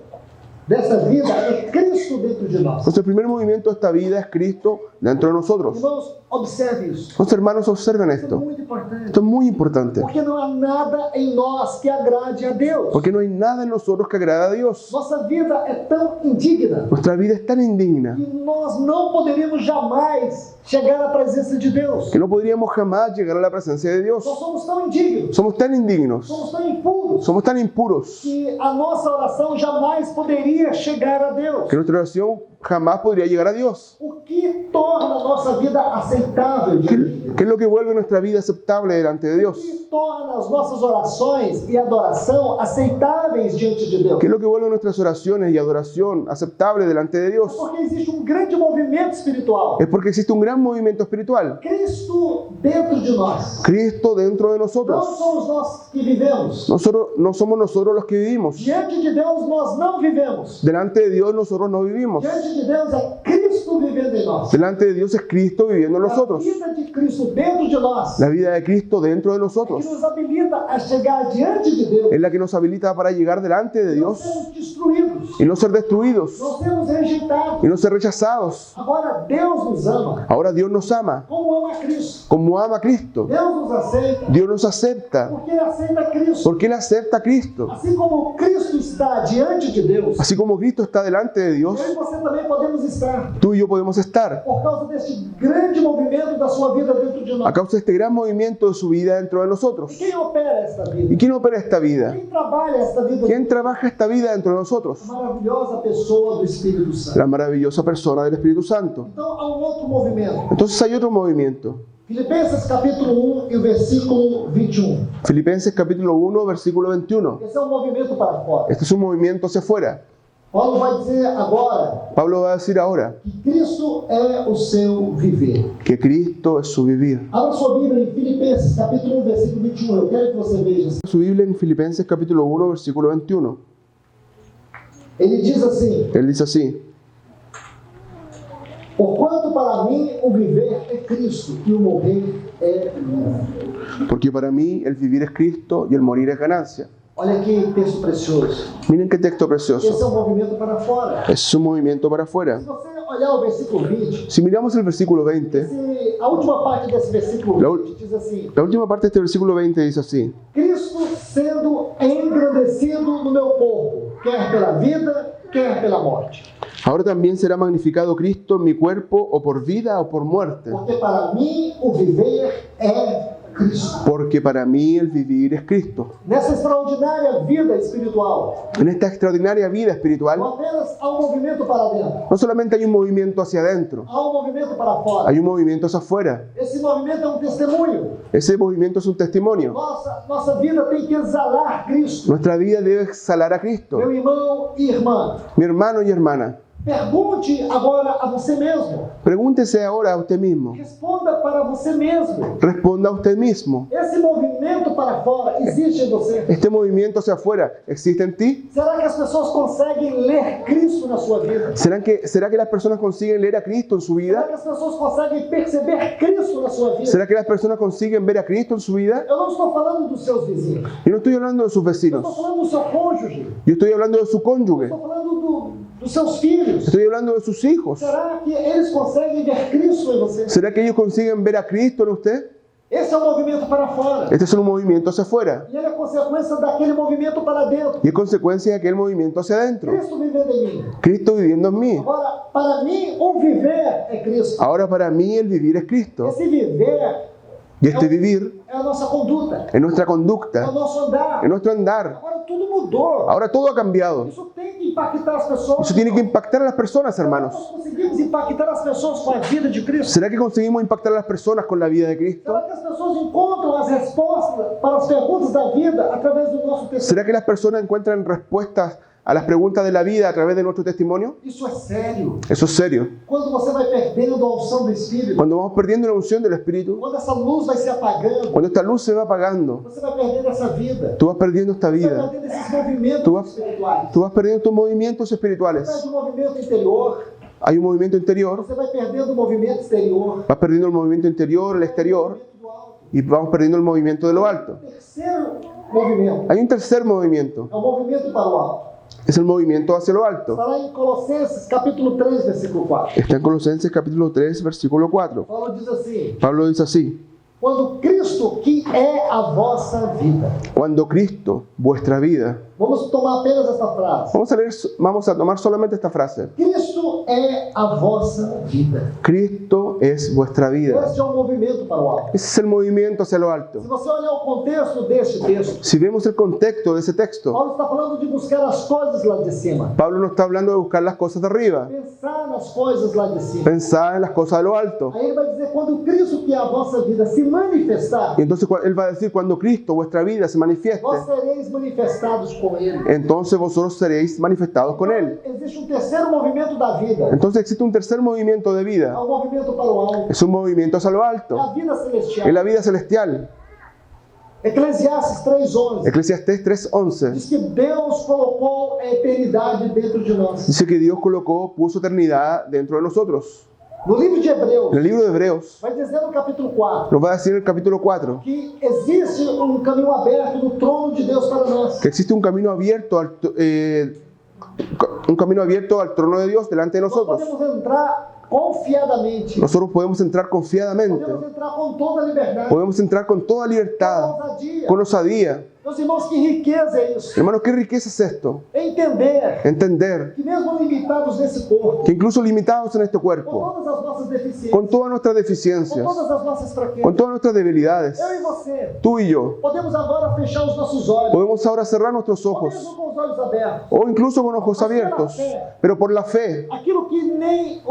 dessa vida é Cristo dentro de nós. Entonces el primer movimiento de esta vida es Cristo dentro de nosotros. Irmãos, observe isso. Entonces hermanos, observen Isso é esto. muito importante. Esto es muy importante. Porque não há nada em nós que agrade a Deus. Porque no hay nada en nosotros que agrade a Dios. Nossa vida é tão indigna Nuestra vida es tan indigna que nós não poderíamos jamais chegar à presença de Deus. que no podríamos jamás llegar a la presencia de Dios. Nós somos tão indignos, Somos tan indignos, somos tão impuros, somos tan impuros que a nossa oração jamais poderia chegar a Deus. que nuestra oración jamás podría llegar a Dios. O que torna a nossa vida aceitável diante de Deus? ¿Qué es lo que vuelve nuestra vida aceptable delante de O Dios? que torna as nossas orações e adoração aceitáveis diante de Deus? ¿Qué es lo que vuelve nuestras oraciones y adoración aceptable delante de Dios? Porque existe grande movimento espiritual. Es porque existe un gran movimiento espiritual. Cristo dentro de nós. Cristo dentro de Não nosotros. somos nós que vivemos. Nosotros no somos nosotros los que vivimos. Diante de Deus nós não vivemos. Delante de Dios nosotros no vivimos. Diante de Deus é Cristo vivendo em nós. Delante de Dios es Cristo viviendo en A nosotros. vida de Cristo dentro de nós La vida de Cristo dentro de que nosotros nos habilita a chegar diante de Deus. es la que nos habilita para llegar delante de Não Dios sermos destruídos. y no ser destruidos Não sermos rejeitados. y no ser rechazados. Agora Deus nos ama. Ahora Dios nos ama Como ama Cristo. como ama a Cristo. Deus nos aceita. Dios nos acepta Porque Ele aceita Cristo. porque Él acepta a Cristo. Assim como Cristo está diante de Deus, Así como Cristo está delante de Dios, eu e você também podemos estar. tú y yo podemos estar Por causa deste grande movimento da sua vida dentro de a nós. causa de este gran movimiento de su vida dentro de nosotros. Quem opera esta vida? ¿Y quién opera esta vida? Quem trabalha esta vida? ¿Quién trabaja esta vida dentro de nosotros? A maravilhosa pessoa do Espírito Santo. La maravillosa persona del Espíritu Santo. Então há outro movimento. Entonces hay otro movimiento. Filipenses capítulo 1 e o versículo 21. Filipenses capítulo 1, versículo 21. Esse é um movimento para fora. Este es un movimiento hacia afuera. Paulo vai dizer agora Pablo va a decir ahora que Cristo é o seu viver. que Cristo es su vivir. Abra sua Bíblia em Filipenses capítulo 1, versículo 21. Eu quero que você veja. Su Biblia en Filipenses capítulo 1, versículo 21. Ele diz assim: Él dice así: porquanto para mim o viver é Cristo e o morrer é lucro. porque para mí el vivir es Cristo y el morir es ganancia. Olha que texto precioso. Miren qué texto Esse precioso. é um movimento para fora. Es un movimiento para afuera. Se você olhar o versículo 20, Si miramos el versículo 20, a última parte desse versículo La 20 diz assim: la última parte de este versículo 20 dice así: Cristo sendo engrandecido no meu corpo, quer pela vida, quer pela morte. ahora también será magnificado Cristo en mi cuerpo, o por vida o por muerte. Porque para mim o viver é Cristo. Porque para mí el vivir es Cristo. Nessa extraordinária vida espiritual, En esta extraordinaria vida espiritual, não apenas há um movimento para dentro, no solamente hay un movimiento hacia adentro, há um movimento para fora. hay un movimiento hacia afuera. Esse movimento é um testemunho. Ese movimiento es un testimonio. Nossa vida tem que exalar Cristo. Nuestra vida debe exhalar a Cristo. Meu irmão e irmã, Mi hermano y hermana, pergunte agora a você mesmo. pregúntese ahora a usted mismo. Responda para você mesmo. Responda a usted mismo. Esse movimento para fora existe em você? ¿Este movimiento hacia afuera existe en ti? Será que as pessoas conseguem ler Cristo na sua vida? ¿Será que las personas consiguen leer a Cristo en su Será vida? que as pessoas conseguem perceber Cristo na sua vida? ¿Será que las personas consiguen ver a Cristo en su vida? Eu não estou falando dos seus vizinhos. Yo no estoy hablando de sus Eu estou vecinos. falando do seu cônjuge. Yo estoy hablando de su cónyuge. Estou falando dos seus filhos. Estoy hablando de sus hijos. Será que eles conseguem ver Cristo em você? ¿Será que ellos consiguen ver a Cristo en usted? Esse é um movimento para fora. Este es un movimiento hacia afuera E ele é consequência daquele movimento para dentro. y es consecuencia de aquel movimiento hacia adentro. Cristo vivendo em mim. Cristo viviendo en mí. Agora, para mim, o viver é Cristo. Ahora para mí el vivir es Cristo. Esse viver Y este vivir é a nossa conduta, es nuestra é o conducta, nosso andar. es nuestro andar. Agora tudo mudou. Ahora todo ha cambiado. Isso tem que impactar as pessoas. Eso tiene que impactar a las personas, hermanos. Nós conseguimos impactar as pessoas com a vida de Cristo? ¿Será que conseguimos impactar a las personas con la vida de Cristo? Será que as pessoas encontram as respostas para as perguntas da vida através do nosso testemunho? ¿Será que las personas encuentran respuestas a las preguntas de la vida a través de nuestro testimonio? Isso é sério. Eso es serio. Quando você vai perdendo a unção do Espírito, Cuando vamos perdiendo la unción del Espíritu, quando essa luz vai se apagando, cuando esta luz se va apagando, você vai perdendo essa vida. tú vas perdiendo esta Você vai vida. perdendo esses movimentos Tú vas- espirituais. Tú vas perdiendo tus movimientos espirituales. Perde o movimento interior, Hay un movimiento interior, você vai perdendo o movimento exterior. vas perdiendo el movimiento interior, el exterior, O movimento do alto. y vamos perdiendo el movimiento de lo alto. O terceiro movimento Hay un tercer movimiento, é o movimento para o alto. es el movimiento hacia lo alto. Está lá em Colossenses, capítulo 3, versículo 4. Está en Colosenses capítulo 3, versículo 4. Paulo diz assim: Pablo dice así: Quando Cristo, que é a vossa vida. Cuando Cristo, vuestra vida. Vamos tomar apenas esta frase. Vamos a tomar solamente esta frase. Cristo é a vossa vida. Cristo es vuestra vida. Este é um movimento para o alto. Ese es el movimiento hacia lo alto. Se você olhar o contexto deste texto, Si vemos el contexto de ese texto, Paulo está falando de buscar as coisas lá de cima. Pablo no está hablando de buscar las cosas de arriba, Pensar nas coisas lá de cima. pensar en las cosas de lo alto. Aí ele vai dizer, quando Cristo, que é a vossa vida, se manifestar, Y entonces él va a decir, cuando Cristo, vuestra vida, se manifieste, vós sereis manifestados com Ele. entonces vosotros seréis manifestados con Él. Existe um terceiro movimento da vida. Entonces existe un tercer movimiento de É vida. um movimento para o alto. Es un movimiento hacia lo É alto. a vida celestial. Es la vida celestial. Eclesiastes 3:11 Eclesiastés 3:11 diz que Deus colocou a eternidade dentro de nós. dice que Dios puso eternidad dentro de nosotros. No livro de Hebreus, En el libro de Hebreos vai dizer no capítulo 4 nos va a decir en el capítulo 4 que existe um caminho aberto no trono de Deus para nós. que existe un camino abierto al trono de Dios delante de Nós nosotros. podemos entrar confiadamente. Nosotros podemos entrar confiadamente, Podemos entrar com toda a liberdade. podemos entrar con toda libertad, Com ousadia. con osadía. Meus irmãos, que riqueza é isso. Hermanos, qué riqueza es esto. Entender Entender que mesmo limitados nesse corpo, que incluso limitados en este com cuerpo, todas as nossas deficiências, con todas nuestras com deficiencias, todas as nossas con fraquezas, todas nuestras debilidades, eu e você, tú y yo, podemos agora fechar os nossos olhos, podemos ahora cerrar nuestros ou ojos, mesmo com os olhos abertos. o incluso con ojos abiertos, pero por la fe, Aquilo que nem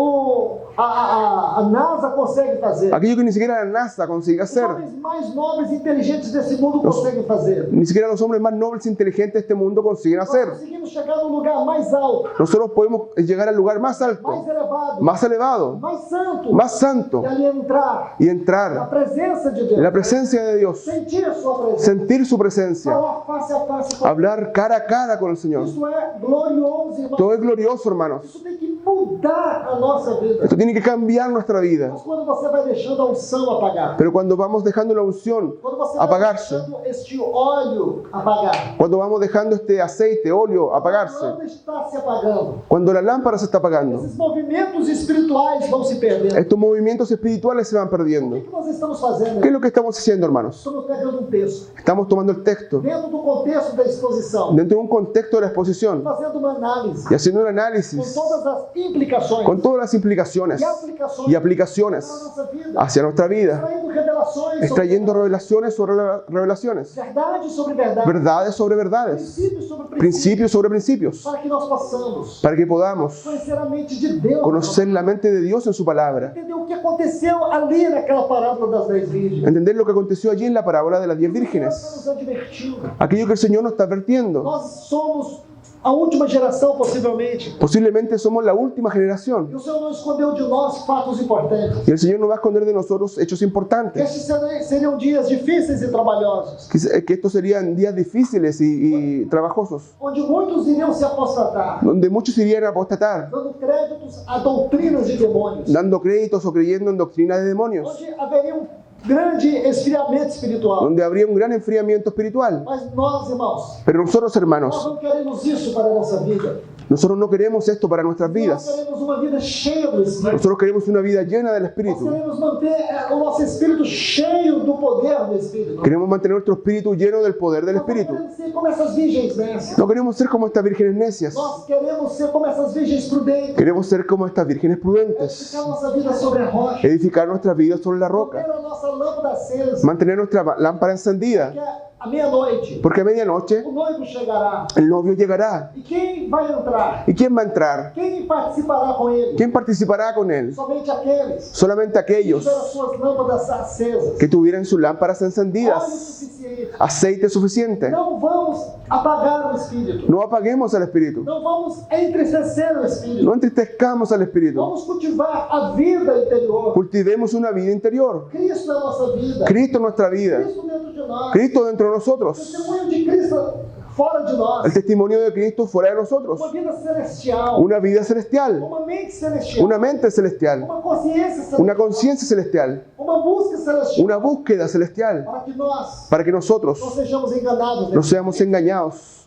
a NASA consegue fazer. aquello que ni siquiera la NASA consigue Os hacer, homens mais nobres e inteligentes desse mundo conseguem fazer. ni siquiera los hombres más nobles e inteligentes de este mundo consiguen Nós hacer. conseguimos chegar no lugar mais alto, Nosotros podemos llegar al lugar más alto, mais elevado, más elevado, mais santo, más santo, e ali entrar y na entrar presença de en Deus, la presencia de Dios, sentir a sua presença, sentir su presencia, falar face a face com hablar cara a cara con el Señor. Isso é glorioso, irmão. Todo es glorioso, hermanos. Isso tem que mudar a nossa vida. Esto tiene que cambiar nuestra vida. Mas quando você vai deixando a unção apagar, Pero cuando vamos dejando la unción quando você vai apagarse, deixando este óleo apagar, cuando vamos dejando este aceite, óleo apagarse, quando está se apagando, cuando la lámpara se está apagando, esses movimentos espirituais vão se perdendo. estos movimientos espirituales se van O perdiendo. que nós estamos fazendo? ¿Qué es lo que estamos haciendo, hermanos? Estamos pegando um texto, Estamos tomando el texto dentro do contexto da exposição, dentro de un contexto de la exposición fazendo uma análise, y haciendo un com análisis todas as implicações con todas las implicaciones e y aplicações para a aplicaciones nossa vida, hacia nuestra vida, extraindo revelações extrayendo sobre revelaciones sobre revelaciones, verdade sobre verdade, verdades sobre verdades, princípios sobre princípios, principios sobre principios, para que nós possamos para que podamos conhecer a mente de Deus, conocer la mente de Dios en su palabra, entender o que aconteceu ali naquela parábola das 10 virgens. entender lo que aconteció allí en la parábola de las 10 Deus vírgenes, está nos advertindo. aquello que el Señor nos está advirtiendo. Nós somos a última geração, possivelmente. Posiblemente somos la última generación E o Senhor não escondeu de nós fatos importantes. y el Señor no va a esconder de nosotros hechos importantes. Estes seriam dias difíceis e trabalhosos, Que estos serían días difíciles y trabajosos, onde muitos iriam se apostatar, donde muchos irían a apostatar, dando créditos a doutrinas de demônios, dando créditos o creyendo en doctrina de demonios, onde haveria grande esfriamento espiritual. donde habría un gran enfriamiento espiritual. Mas nós, irmãos, Pero nosotros, nós hermanos, não queremos isso para a nossa vida. nosotros no queremos esto para nuestras Nós vidas. queremos uma vida cheia do Espírito. Nosotros queremos una vida llena del Nós Espíritu. queremos manter o nosso espírito cheio do poder do Espírito. Queremos mantener nuestro espíritu lleno del poder del Nós não Espíritu. queremos ser como essas virgens nécias. No queremos ser como estas vírgenes necias. Nós queremos ser como essas virgens prudentes. Queremos ser como estas vírgenes prudentes. Edificar nossa vida sobre a rocha. Edificar nuestra vida sobre la roca. Manter a nossa lâmpada acesa. Mantener nuestra lámpara encendida. Que à meia-noite Porque a medianoche o noivo chegará. el novio llegará. E quem vai entrar? ¿Y quién va a entrar? Quem participará com ele? ¿Quién participará con él? Somente aqueles Solamente que aquellos tiveram as suas lâmpadas acesas. que tuvieran sus lámparas Óleo encendidas, suficiente. aceite suficiente. Não vamos apagar o Espírito. No apaguemos al Espíritu. Não vamos entristecer o Espírito. No entristezcamos al Espíritu. Vamos cultivar a vida interior. Cultivemos una vida interior. Cristo é a nossa vida. Cristo en nuestra vida. Cristo dentro de nós. Cristo dentro de nosotros. Testemunho de Cristo fora de nós. El testimonio de Cristo fuera de nosotros. Uma vida celestial. Una vida celestial. Uma mente celestial. Una mente celestial. Uma consciência celestial. Una conciencia celestial. Uma busca celestial. Una búsqueda celestial. Para que nós Para que nosotros não sejamos enganados. no seamos engañados.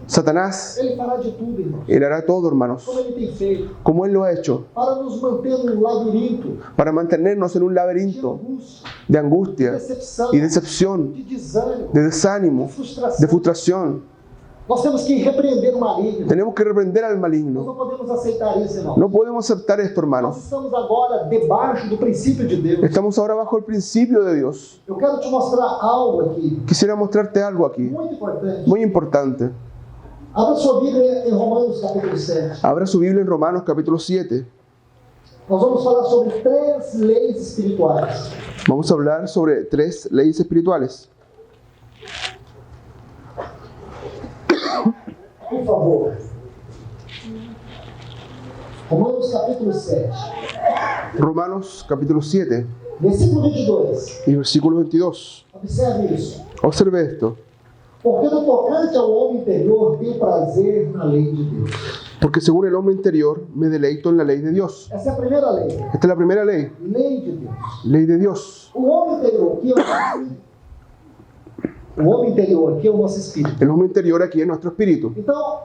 Satanás, ele fará de tudo, irmãos. él hará todo, hermanos, Como ele tem feito. como él lo ha hecho, Para nos manter num labirinto para mantenernos en un de laberinto angústia, de de angustia decepção, y decepción, de desânimo, de desánimo, de frustração. de frustración. Nós temos que repreender o maligno. Tenemos que reprender al Nós maligno. não podemos aceitar isso, irmão. No podemos aceptar esto, Nós hermanos. estamos agora debaixo do princípio de Deus. Estamos ahora bajo el principio de Dios. Eu quero te mostrar algo aqui, Quisiera mostrarte algo aquí, muito importante. muy importante. Abra sua Bíblia em Romanos capítulo 7. Abra su Biblia en Romanos capítulo 7. Nós vamos falar sobre 3 leis espirituais. Vamos a hablar sobre 3 leyes espirituales. Por favor. Romanos capítulo 7. Romanos capítulo 7 Versículo 22. y versículo 22. Observe isso. Observe esto. Porque no tocante ao homem interior tenho prazer na lei de Deus. Porque según el hombre interior me deleito en la ley de Dios. Essa é a primeira lei. Esta es la primera ley. Lei de Deus. Ley de Dios. O homem interior aqui é o nosso espírito. O homem interior aqui é o nosso espírito. El hombre interior aquí es nuestro espíritu. Então,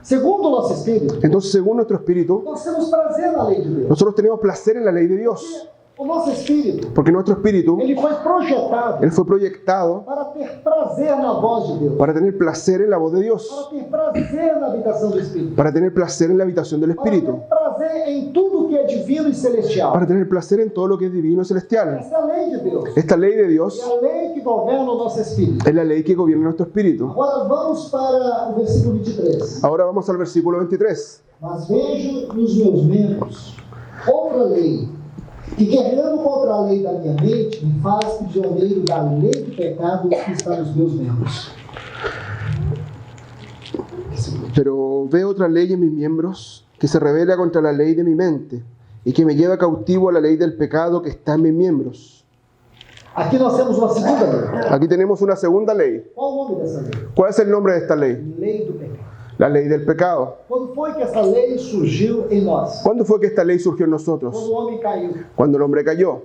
segundo o nosso espírito, Entonces, según nuestro espíritu, nós temos prazer na lei de Deus. nosotros tenemos placer en la ley de Dios. O nosso espírito, Porque nuestro espíritu, ele foi projetado él fue proyectado para ter prazer na voz de Deus. para tener placer en la voz de Dios. Para ter prazer na habitação do Espírito. Para tener placer en la habitación del Para espíritu. ter prazer em tudo que é divino e celestial. Para tener placer en todo lo que es divino y celestial. Essa é a lei de Deus. Esta ley de É Dios a lei que governa o nosso espírito. es la ley que gobierna nuestro espíritu. Agora vamos para o versículo 23. Ahora vamos al versículo 23. Mas vejo nos meus membros outra lei, que guerreando contra a lei da minha mente, me faz prisioneiro da lei do pecado que está nos meus membros. Pero veo otra ley en mis miembros que se rebela contra la ley de mi mente y que me lleva cautivo a la ley del pecado que está en mis miembros. Aqui nós temos uma segunda lei. Aquí tenemos una segunda lei. Qual o nome dessa lei? ¿Cuál es el nombre de esta ley? Lei do pecado. La ley del pecado. Quando foi que essa lei surgiu em nós? ¿Cuándo fue que esta ley surgió en Quando nosotros? o homem caiu. Cuando el hombre cayó.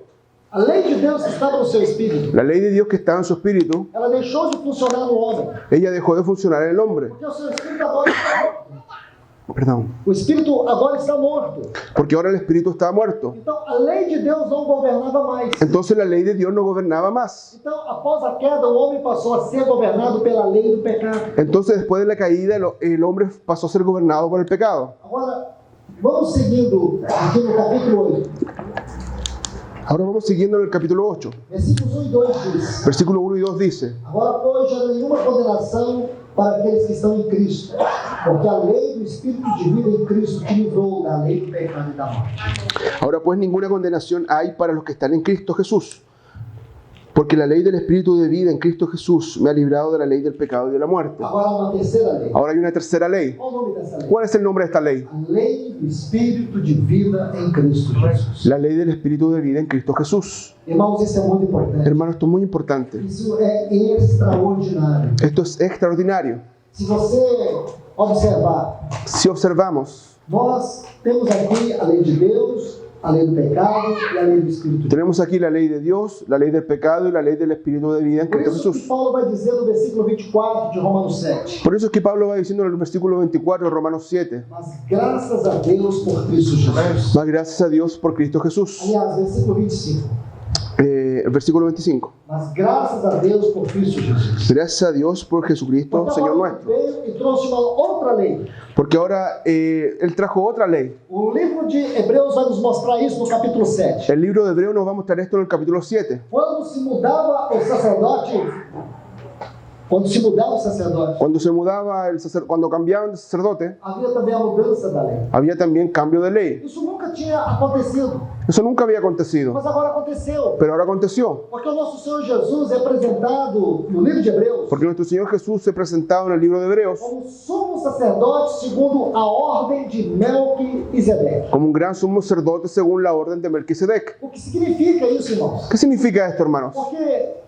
A lei de Deus que estava no seu espírito, La ley de Dios que estaba en su espíritu, ela deixou de funcionar no homem. ella dejó de funcionar en el hombre. Porque o seu espírito agora está morto. Perdón. O espírito agora está morto. Porque ahora el espíritu estaba muerto. Então a lei de Deus não governava mais. Entonces la ley de Dios no gobernaba más. Então, após a queda, o homem passou a ser governado pela lei do pecado. Entonces después de la caída el hombre pasó a ser gobernado por el pecado. Agora, vamos seguindo aqui no capítulo 8. Ahora vamos siguiendo en el capítulo 8. Versículos 1 e 2 diz: Versículo 1 y 2 dice: Agora, pois, já nenhuma condenação para aqueles que estão em Cristo, porque a lei do Espírito de vida em Cristo te livrou da lei do pecado e da morte. Ahora pues ninguna condenación hay para los que están en Cristo Jesús. Porque la ley del Espíritu de vida en Cristo Jesús me ha librado de la ley del pecado y de la muerte. Agora, uma terceira lei. Ahora hay una tercera ley. Qual o nome dessa lei? ¿Cuál es el nombre de esta lei? A lei do Espírito de vida em Cristo Jesus. La lei del Espíritu de vida en Cristo Jesús. Irmãos, isso é muito importante. Hermano, esto es muy importante. Isso é extraordinário. Esto es extraordinario. Se você observar, Si observamos, nós temos aqui a lei de Deus, a lei do pecado e a lei do Espírito. tenemos aquí la lei de Dios, la lei del pecado y la lei del Espíritu de vida en Por Cristo isso que Jesús. Paulo vai dizer no versículo 24 de Romanos 7. Por eso es que Pablo va diciendo en el versículo 24 de Romanos 7, Mas graças a Deus por Cristo Jesus. más gracias a Dios por Cristo Jesús. Aliás, versículo 25. El versículo 25. Mas graças a Deus por Cristo Jesus. Gracias a Dios por Jesucristo, Porque Señor agora nuestro. veio e trouxe uma outra lei. Porque ahora Él trajo otra ley. O livro de Hebreus vai nos mostrar isso no capítulo 7. El libro de Hebreo nos va a mostrar esto en el capítulo 7. Quando se mudava o sacerdote, Cuando se mudaba cuando cambiaban de sacerdote, havia também a mudança da lei. había también cambio de ley. Isso nunca tinha acontecido, Eso nunca había acontecido, mas agora aconteceu. pero ahora aconteció. Porque o nosso Senhor Jesus é apresentado no livro de Hebreus Porque nuestro Señor Jesús se presentaba en el libro de Hebreos como sumo sacerdote segundo a ordem de Melquisedeque. como un gran sumo sacerdote según la orden de Melquisedec. O que significa isso, irmãos? ¿Qué significa esto, hermanos? Porque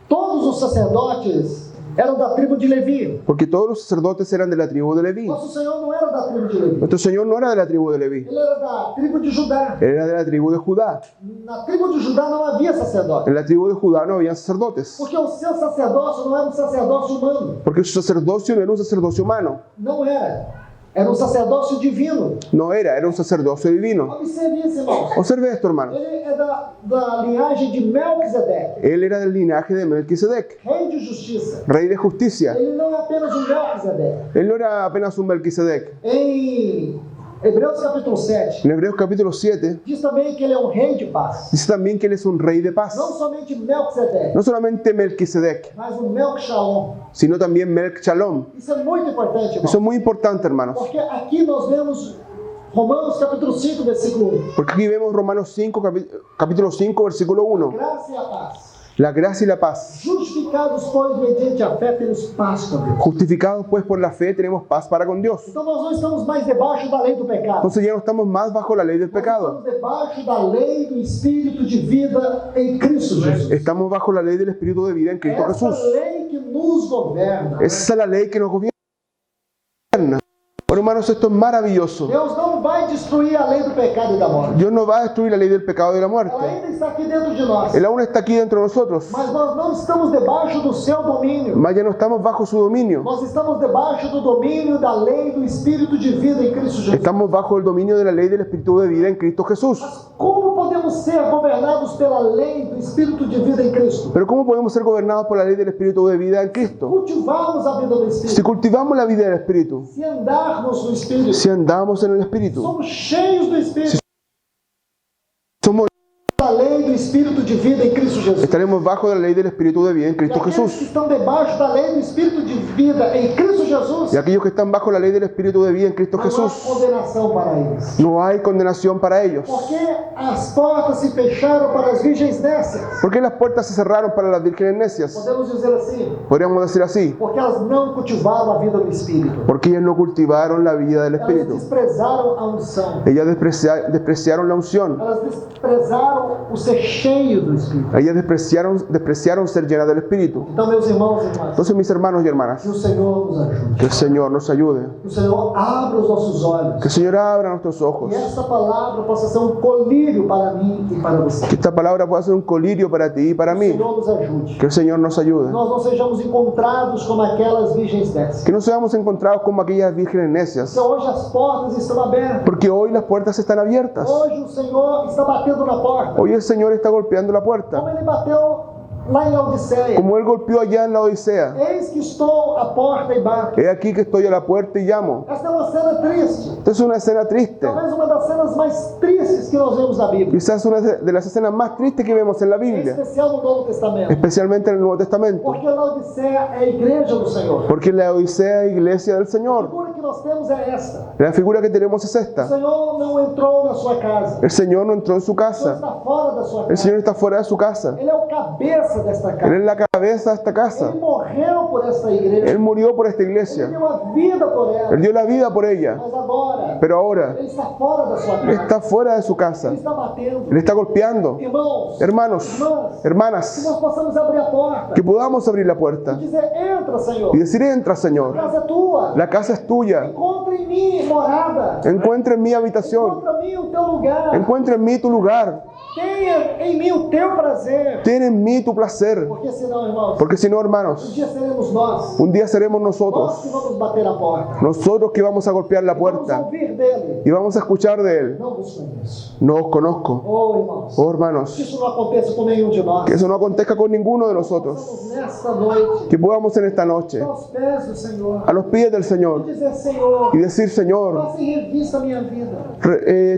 todos os sacerdotes eram da tribo de Levi. porque todos los sacerdotes eran de la tribu de Leví. Nosso Senhor não era da tribo de Levi. Nuestro Señor no era de la tribu de Leví, Ele era da tribo de Judá. Él era de la tribu de Judá. Na tribo de Judá não havia sacerdote. En la tribu de Judá no habían sacerdotes, Porque o seu sacerdócio não era um sacerdócio humano. porque su sacerdocio no era un sacerdocio humano, Não era. Era um sacerdócio divino. era un sacerdocio divino. Observe isso, irmãos. Observe esto, hermano. Ele é da linhagem de Melquisedeque, Él era del linaje de Melquisedec, rei de justiça. rey de justicia. Ele não é apenas um Melquisedeque. Él no era apenas un Melquisedec. Em Hebreus capítulo 7, En Hebreos capítulo 7 diz também que ele é um rei de paz. dice también que él es un rey de paz. Não somente Melquisedeque, No solamente Melquisedec, mas um Melquishalom. sino también Melch-Shalom. Isso é muito importante, Eso es irmão. muy importante, hermanos, Porque aqui nós vemos Romanos capítulo 5, versículo 1. porque aquí vemos Romanos 5, capítulo 5, versículo 1. Graça e a paz. La gracia y la paz. Justificados, pois, mediante a fé, temos paz com Deus. Justificados pues por la fe tenemos paz para con Dios. Então nós não estamos mais debaixo da lei do pecado. Entonces ya no estamos más bajo la ley del Nós pecado. estamos debaixo da lei do Espírito de vida em Cristo Jesus. Estamos bajo la ley del Espíritu de vida en Cristo Essa Jesús. lei que nos governa. Esa es la ley que nos gobierna. Bueno, hermanos, esto es maravilloso. Deus não vai destruir a lei do pecado e da morte. Dios no va a destruir la ley del pecado y de la Ela muerte. ainda está aqui dentro de nós. Él aún está aquí dentro de nosotros. Mas nós não estamos debaixo do seu domínio. Mas ya no estamos bajo su dominio. Nós estamos debaixo do domínio da lei do Espírito de vida em Cristo Jesus. Estamos bajo el dominio de la lei del Espíritu de vida en Cristo Jesús. Mas como podemos ser governados pela lei do Espírito de vida em Cristo? Pero ¿cómo podemos ser gobernados por la ley del Espíritu de vida en Cristo? Cultivarmos a vida do Si Espírito. cultivamos la vida del Espíritu, Se andarmos no Espírito. si andamos en el Espíritu, Somos cheios do Espírito. somos, Da lei do Espírito de vida em Cristo Jesus. estaremos bajo la lei del Espíritu de vida en E Cristo aqueles que Jesús. estão debaixo da lei do Espírito de vida em Cristo Jesus, Y aquellos que están bajo la ley del Espíritu de vida en Cristo não há Jesús, condenação para eles. no hay condenación para ellos. Porque as portas se fecharam para as virgens nécias. ¿Por qué las puertas se cerraron para las vírgenes necias? Podemos dizer assim, Podríamos decir así, porque elas não cultivaram a vida do Espírito. porque ellas no cultivaron la vida del Elas Espíritu. desprezaram a unção. Ellas despreciaron la unción. Elas desprezaram o ser cheio do Espírito. Ellas despreciaron ser llenas del Espíritu. Então, meus irmãos e irmãs, Entonces, mis hermanos y hermanas, que o Senhor nos ajude. que el Señor nos ayude. Que o Senhor abra os nossos olhos. Que el Señor abra nuestros ojos. E esta palavra possa ser um colírio para mim e para você. Que esta palabra pueda ser un colirio para ti y para Que o mí. Senhor nos ajude. Que el Señor nos ayude. Nós não sejamos encontrados como aquelas virgens nécias. Que no seamos encontrados como aquellas vírgenes necias. Então, hoje as portas estão abertas. Porque hoy las puertas están abiertas. Hoje o Senhor está batendo na porta. Hoy el Señor está golpeando la Como puerta. ele bateu lá em Laodiceia. Como Él golpeó allá en la Odisea. Eis que estou à porta e bato. He aquí que estoy a la puerta y llamo. Esta é uma cena triste. Esta es una escena triste. Talvez uma das cenas mais tristes que nós vemos na Bíblia. Quizás una de las escenas más tristes que vemos en la Em Biblia. especial no Novo Testamento. Especialmente en el Nuevo Testamento. Porque Laodiceia é a igreja do Senhor. Porque la Odisea es iglesia del A Señor. figura que nós temos é esta. La figura que tenemos es O esta. Senhor não entrou na sua casa. El Señor no entró en su O Senhor casa. está fora da sua El casa. Señor está fuera de su casa. Ele é o cabeça desta Él casa. es la cabeza de esta casa. Ele morreu por esta igreja. Él murió por esta Ele iglesia. deu a vida por ela. Él dio la vida por ella. Mas agora, Pero ahora ele está fora da sua Él casa. está fuera de su casa. Ele está batendo. Él está golpeando. Irmãos, Hermanos, que hermanas, nós possamos abrir a porta que podamos abrir la e puerta dizer, entra, Senhor. y decir, entra, A Señor. casa é tua. La casa es tuya. Encontra em mim morada. Encuentra en mi habitación. Encontra em mim o teu lugar. Encuentra en mí tu lugar. Tenha em mim o teu prazer. Ten en mí tu placer. Porque senão, irmãos, Porque si no, um hermanos, dia seremos nós. un día seremos Nós que nosotros. vamos bater a porta. Nosotros que vamos a golpear la Vamos puerta ouvir dele. y vamos a escuchar de Él. Não vos conheço. No os conozco. Oh, irmãos. Oh, Que hermanos, isso não aconteça com nenhum de nós. que eso no acontezca con ninguno de nosotros. Estamos nesta noite Que podamos en esta noche aos pés do Senhor. a los pies del E Señor dizer, Senhor, y decir, Señor, passe em revista a minha vida.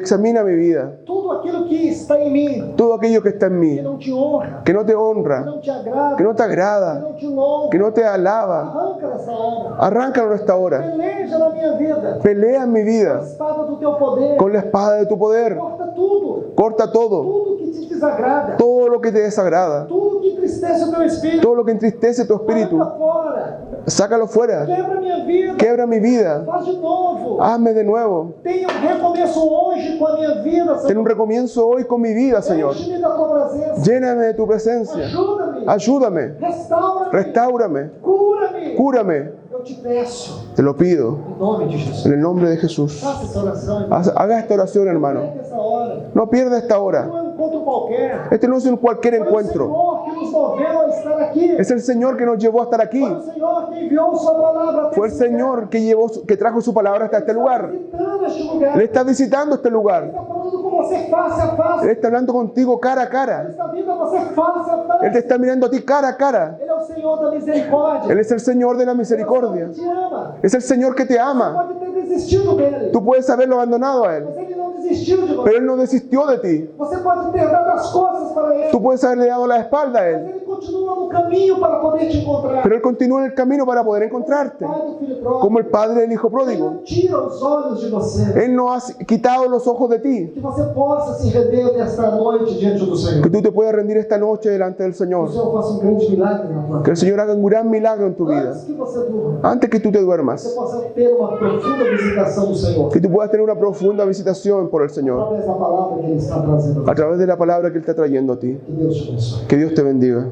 examina mi vida. Tudo aquilo que está em mim, Todo aquello que está en que mí, não te honra, que no te que honra, não te agrada, que no te que agrada, não te louva, que no te alaba, arranca dessa hora. arráncalo en esta hora. Peleja na minha vida. Pelea en mi A vida espada do teu poder. con la espada de tu poder. Corta tudo. Corta todo, Tudo que te desagrada. todo lo que te desagrada, Tudo que entristece o teu espírito. todo lo que entristece tu espíritu. Arranca fora. Sácalo fuera. Quebra minha vida. Quebra mi vida. Faz de novo. Hazme de nuevo. Tenha recomeço hoje com a minha vida, Ten Senhor. un recomienzo hoy con mi vida, Señor. Enche-me da tua presença. Lléname de tu presencia. Ajuda-me. Ayúdame. Restaura-me. Restáurame. Cura-me. Cúrame. Eu te peço. Te lo pido. Em nome de Jesus. En el nombre de Jesús. Faça essa oração, irmão. Haga esta oración, hermano. Perca essa hora. No pierda esta hora. Não é um encontro qualquer. Este no es un cualquier Foi o encuentro. Senhor que nos moveu a estar aqui. Es el Señor que nos llevó a estar aquí. Foi o Senhor que enviou sua palavra até Fue el esse lugar. Señor que trajo su palabra hasta este lugar. Visitando este lugar. Él está visitando este lugar. Está falando com você face a face. Él está hablando contigo cara a Ele cara. está vindo a você face a Él face. te está mirando a ti cara a cara. Ele é o Senhor da misericórdia. Él es el Señor de la Ele é o misericordia. Senhor que te ama. Es el Señor que te ama. Pode ter desistido dele. Tú puedes haberlo abandonado a Él, Mas ele não desistiu de você. pero Él no desistió de ti. Você pode ter dado as costas para ele. Tú puedes haberle dado la espalda a Mas Él, ele continua no caminho para poder te encontrar. pero Él continúa en el camino para poder encontrarte, Pai do filho pródigo. como el Padre del Hijo Ele pródigo. não tira os olhos de você. Él no ha quitado los ojos de ti. Que você possa se render nesta noite diante do Senhor. Que tú te puedas rendir esta noche delante del Que o Señor. Senhor faça um grande milagre na tua Que vida. el Señor haga un gran milagro en tu vida. Antes que você durma, Antes que tú te você duermas, possa ter uma profunda visitação do Senhor. que tú puedas tener una profunda visitación por el Señor, Através da palavra que Ele está trazendo. a través de la palabra que Él está trayendo a ti. Que Deus te abençoe. Que Dios te bendiga.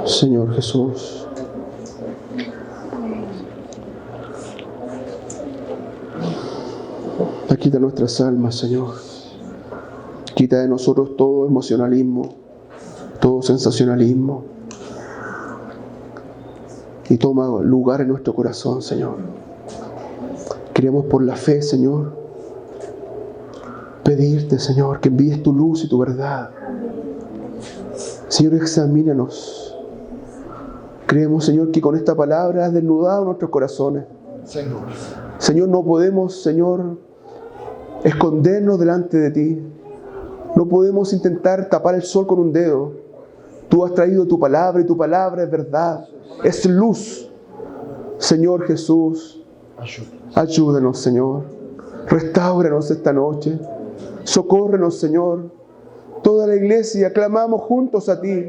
Señor Jesús. Quita nuestras almas, Señor. Quita de nosotros todo emocionalismo, todo sensacionalismo. Y toma lugar en nuestro corazón, Señor. Queremos por la fe, Señor, pedirte, Señor, que envíes tu luz y tu verdad. Señor, examínanos. Creemos, Señor, que con esta palabra has desnudado nuestros corazones. Senhor. Señor, no podemos, Señor, escondernos delante de ti. No podemos intentar tapar el sol con un dedo. Tú has traído tu palabra y tu palabra es verdad. Es luz. Señor Jesús, ayúdanos, Señor. Restáuranos esta noche. Socórrenos, Señor. Toda la iglesia clamamos juntos a ti.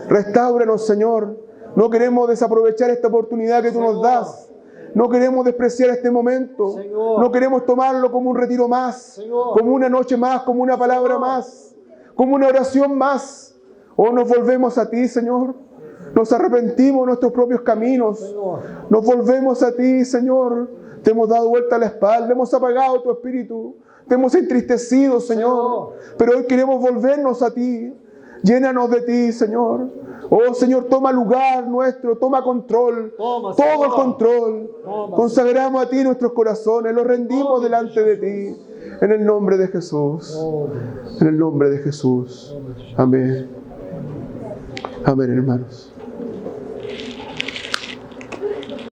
Restáuranos, Señor. No queremos desaprovechar esta oportunidad que tú nos das. No queremos despreciar este momento. Señor. No queremos tomarlo como un retiro más, Señor. como una noche más, como una palabra más, como una oración más. O nos volvemos a ti, Señor. Nos arrepentimos de nuestros propios caminos. Senhor. Nos volvemos a ti, Señor. Te hemos dado vuelta a la espalda, hemos apagado tu espíritu, te hemos entristecido, Señor. Pero hoy queremos volvernos a ti. Llénanos de ti, Señor. Oh, Señor, toma lugar nuestro, toma control. Toma, Todo Señor. el control. Toma, Consagramos a ti nuestros corazones, los rendimos delante de ti. En el nombre de Jesús. Oh, Deus. En el nombre de Jesús. Amén. Amén, hermanos.